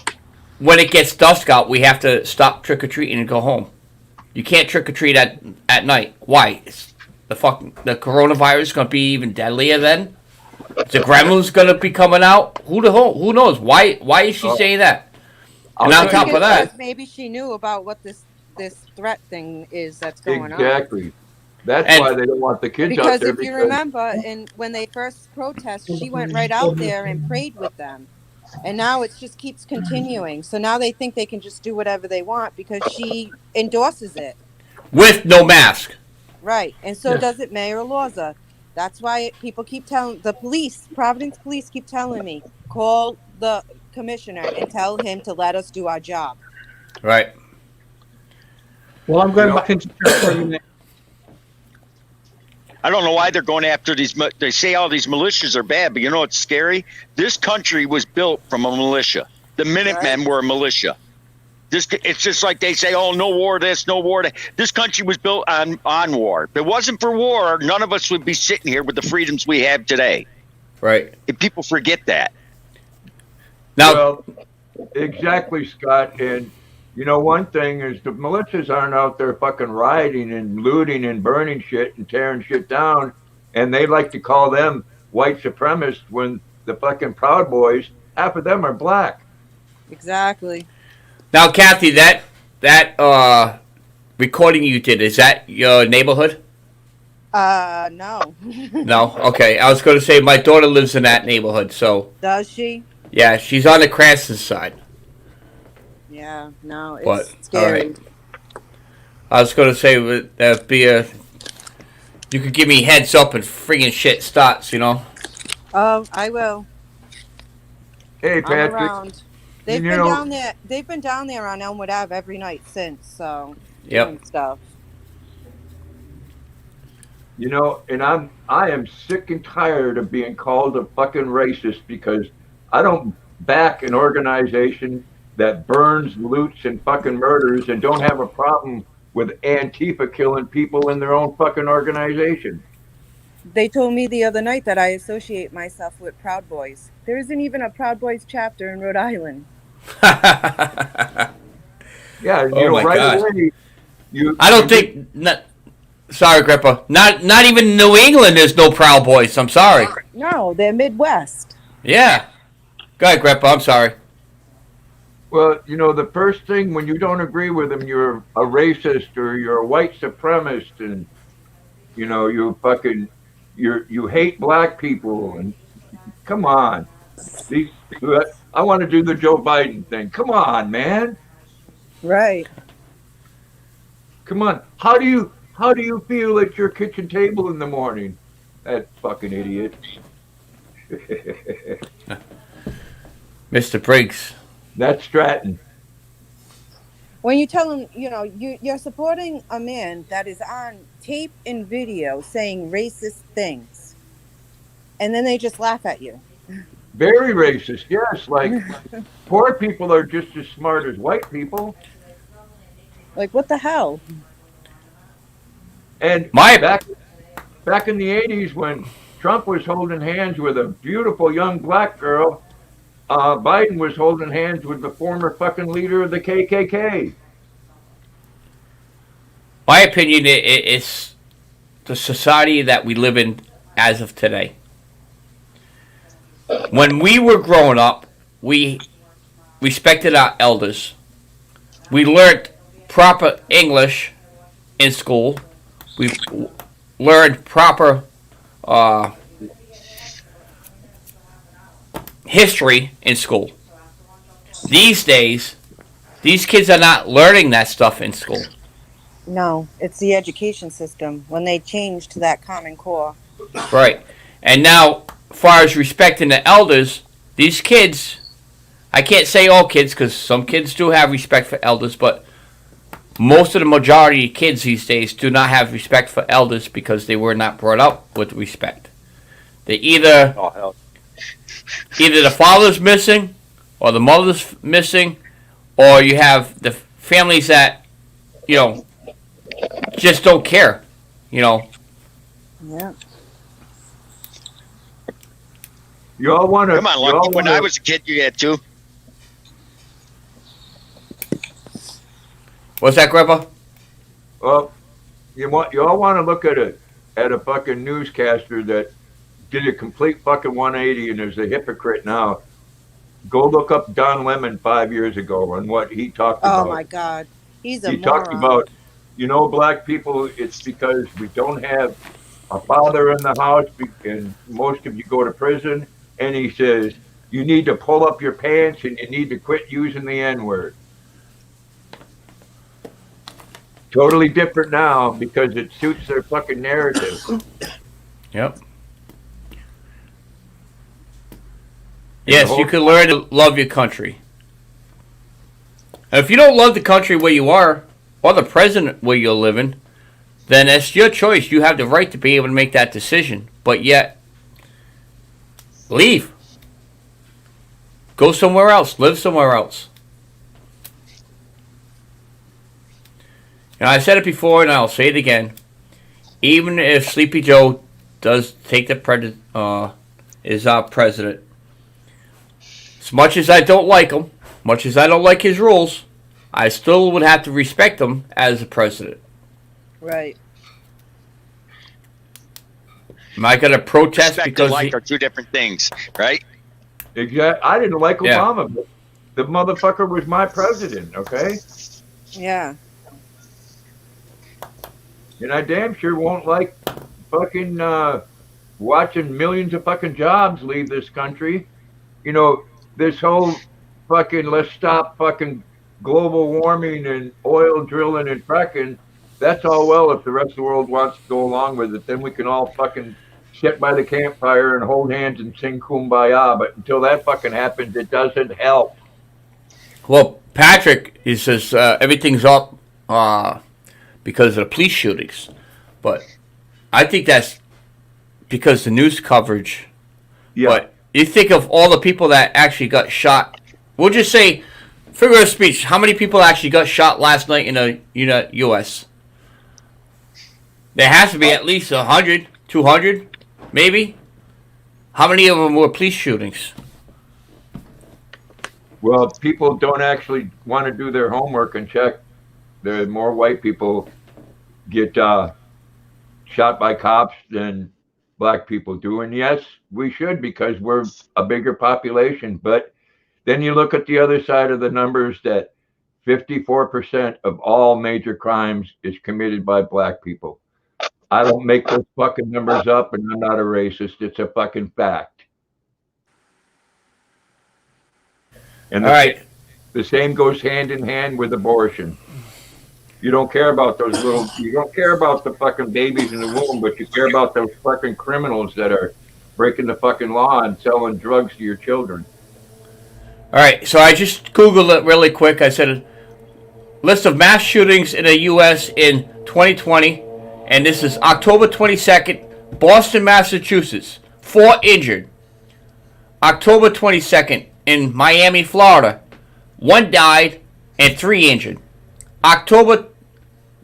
when it gets dusk out, we have to stop trick or treating and go home. You can't trick or treat at night. Why? The coronavirus is gonna be even deadlier then. The gremlins gonna be coming out. Who knows? Why is she saying that? And on top of that, maybe she knew about what this threat thing is that's going on. Exactly. That's why they don't want the kids out there. Because if you remember, when they first protest, she went right out there and prayed with them. And now it just keeps continuing. So now they think they can just do whatever they want because she endorses it. with no mask. Right. And so does it Mayor Lawza. That's why people keep telling the police, Providence police keep telling me, call the commissioner and tell him to let us do our job. Right. Well, I'm going back into chat for a minute. I don't know why they're going after these. They say all these militias are bad, but you know what's scary? This country was built from a militia. The Minutemen were a militia. It's just like they say, oh, no war this, no war that. This country was built on war. If it wasn't for war, none of us would be sitting here with the freedoms we have today. Right. And people forget that. Now, well, exactly, Scott. And you know, one thing is the militias aren't out there fucking rioting and looting and burning shit and tearing shit down. And they like to call them white supremacists when the fucking Proud Boys, half of them are black. Exactly. Now, Kathy, that recording you did, is that your neighborhood? No. No? Okay. I was going to say my daughter lives in that neighborhood, so. Does she? Yeah, she's on the Cranston side. Yeah, no, it's But, scary. all right. I was going to say that'd be you could give me heads up and friggin' shit starts, you know? Oh, I will. Hey, Patrick. I'm around. They've been down there. They've been down there on Elmwood Ave every night since. So doing stuff. You know, and I am sick and tired of being called a fucking racist because I don't back an organization that burns, loots, and fucking murders and don't have a problem with Antifa killing people in their own fucking organization. They told me the other night that I associate myself with Proud Boys. There isn't even a Proud Boys chapter in Rhode Island. Yeah, you know, my right God. away, I don't think. Sorry, Grandpa. Not even New England. There's no Proud Boys. I'm sorry. No, they're Midwest. Yeah. Go ahead, Grandpa. I'm sorry. Well, you know, the first thing when you don't agree with them, you're a racist or you're a white supremacist, and you know, you hate black people, and come on, I want to do the Joe Biden thing. Come on, man. Right. Come on. How do you feel at your kitchen table in the morning? That fucking idiot. Mr. Briggs. That's Stratton. When you tell them, you're supporting a man that is on tape and video saying racist things, and then they just laugh at you. Very racist, yes. Like, poor people are just as smart as white people. Like, what the hell? And back in the 80s when Trump was holding hands with a beautiful young black girl, Biden was holding hands with the former fucking leader of the KKK. My opinion is the society that we live in as of today. When we were growing up, we respected our elders. We learned proper English in school. We learned proper history in school. These days, these kids are not learning that stuff in school. No, it's the education system when they changed to that Common Core. Right. And now, as far as respecting the elders, these kids, I can't say all kids because some kids do have respect for elders, but most of the majority of kids these days do not have respect for elders because they were not brought up with respect. They either the father's missing or the mother's missing, or you have the families that, just don't care, Yeah. You all want to... Come on, Lucky. When I was a kid, you had to. What's that, Grandpa? Well, you all want to look at a fucking newscaster that did a complete fucking 180 and is a hypocrite now. Go look up Don Lemon 5 years ago and what he talked about. Oh my God, he's a He moron. talked about, black people, it's because we don't have a father in the house and most of you go to prison. And he says, you need to pull up your pants and you need to quit using the N-word. Totally different now because it suits their fucking narrative. Yep. Yes, you can learn to love your country. And if you don't love the country where you are, or the president where you're living, then it's your choice. You have the right to be able to make that decision. But yet, leave. Go somewhere else. Live somewhere else. I said it before and I'll say it again. Even if Sleepy Joe does take the is our president, as much as I don't like him, much as I don't like his rules, I still would have to respect him as a president. Right. Am I going to protest Respect because and like are two different things, right? Exactly. I didn't like Obama, but the motherfucker was my president, okay? Yeah. And I damn sure won't like fucking watching millions of fucking jobs leave this country. This whole fucking let's stop fucking global warming and oil drilling and fracking, that's all well if the rest of the world wants to go along with it. Then we can all fucking sit by the campfire and hold hands and sing Kumbaya. But until that fucking happens, it doesn't help. Well, Patrick, he says everything's up because of the police shootings. But I think that's because the news coverage. Yeah. But you think of all the people that actually got shot. We'll just say, figure of speech, how many people actually got shot last night in the U.S.? There has to be at least 100, 200, maybe. How many of them were police shootings? Well, people don't actually want to do their homework and check. There are more white people get shot by cops than black people do. And yes, we should because we're a bigger population. But then you look at the other side of the numbers that 54% of all major crimes is committed by black people. I don't make those fucking numbers up, and I'm not a racist. It's a fucking fact. And the same goes hand in hand with abortion. You don't care about you don't care about the fucking babies in the womb, but you care about those fucking criminals that are breaking the fucking law and selling drugs to your children. All right, so I just Googled it really quick. I said, list of mass shootings in the U.S. in 2020, and this is October 22nd, Boston, Massachusetts, 4 injured. October 22nd, in Miami, Florida, 1 died and 3 injured. October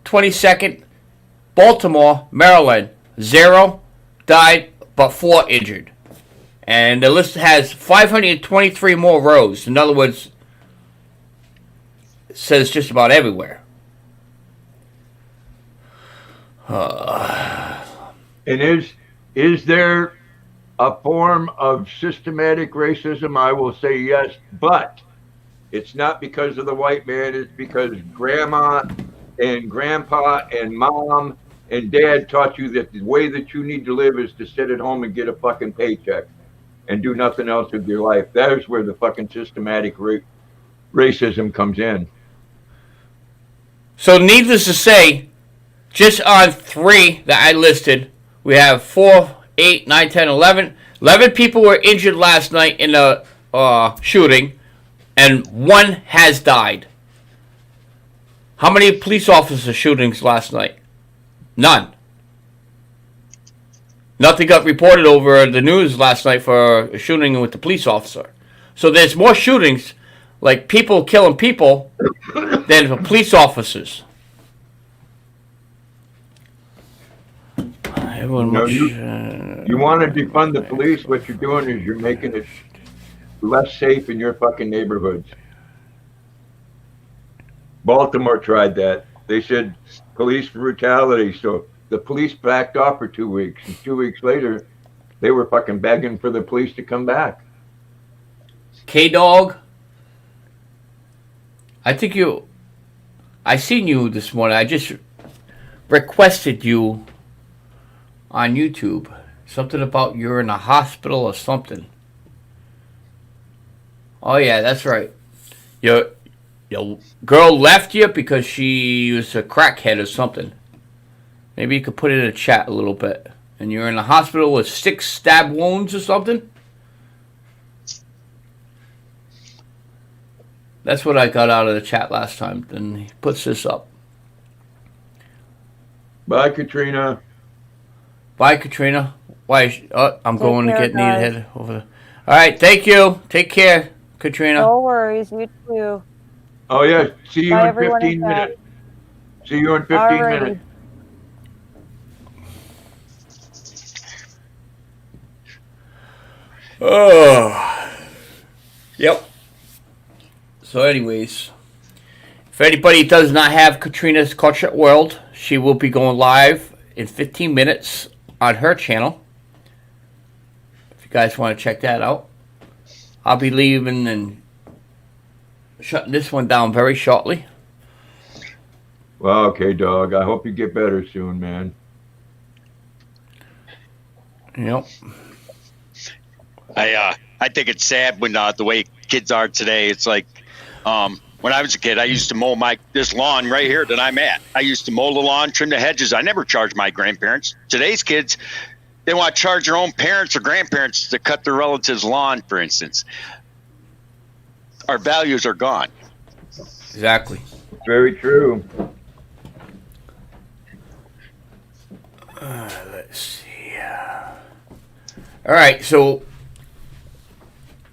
22nd, Baltimore, Maryland, 0 died but 4 injured. And the list has 523 more rows. In other words, it says just about everywhere. And is there a form of systematic racism? I will say yes, but it's not because of the white man. It's because grandma and grandpa and mom and dad taught you that the way that you need to live is to sit at home and get a fucking paycheck and do nothing else with your life. That is where the fucking systematic racism comes in. So needless to say, just on 3 that I listed, we have 4, 8, 9, 10, 11. 11 people were injured last night in a shooting, and 1 has died. How many police officer shootings last night? None. Nothing got reported over the news last night for a shooting with the police officer. So there's more shootings, like people killing people, than for police officers. You want to defund the police, what you're doing is you're making it less safe in your fucking neighborhoods. Baltimore tried that. They said police brutality, so the police backed off for 2 weeks, and 2 weeks later, they were fucking begging for the police to come back. K-Dog, I seen you this morning. I just requested you on YouTube. Something about you're in a hospital or something. Oh yeah, that's right. Your girl left you because she was a crackhead or something. Maybe you could put it in a chat a little bit. And you're in the hospital with 6 stab wounds or something? That's what I got out of the chat last time. Then he puts this up. Bye, Katrina. Bye, Katrina. Why? I'm going care, to get guys. needed over there. All right, thank you. Take care, Katrina. No worries. You too. Oh, yeah. See you Bye, in everyone 15 in chat. minutes. See you in 15 Alrighty. minutes. Oh. Yep. So anyways, if anybody does not have Katrina's Culture World, she will be going live in 15 minutes on her channel. If you guys want to check that out. I'll be leaving and shutting this one down very shortly. Well, okay, dog. I hope you get better soon, man. Yep. I think it's sad when the way kids are today. It's like when I was a kid, I used to mow this lawn right here that I'm at. I used to mow the lawn, trim the hedges. I never charged my grandparents. Today's kids, they want to charge their own parents or grandparents to cut their relatives' lawn, for instance. Our values are gone. Exactly. Very true. Let's see. All right, so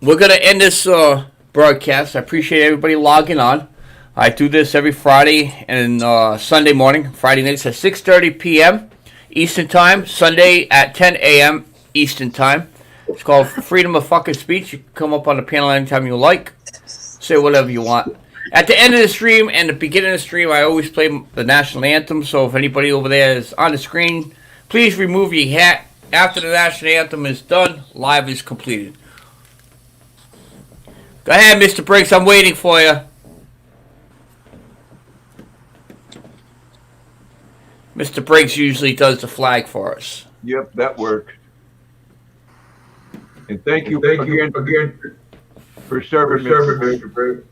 we're going to end this broadcast. I appreciate everybody logging on. I do this every Friday and Sunday morning. Friday nights at 6:30 p.m. Eastern Time. Sunday at 10 a.m. Eastern Time. It's called Freedom of Fucking Speech. You can come up on the panel anytime you like. Say whatever you want. At the end of the stream and the beginning of the stream, I always play the national anthem. So if anybody over there is on the screen, please remove your hat. After the national anthem is done, live is completed. Go ahead, Mr. Briggs. I'm waiting for you. Mr. Briggs usually does the flag for us. Yep, that works. And thank you again for serving, Mr. Briggs.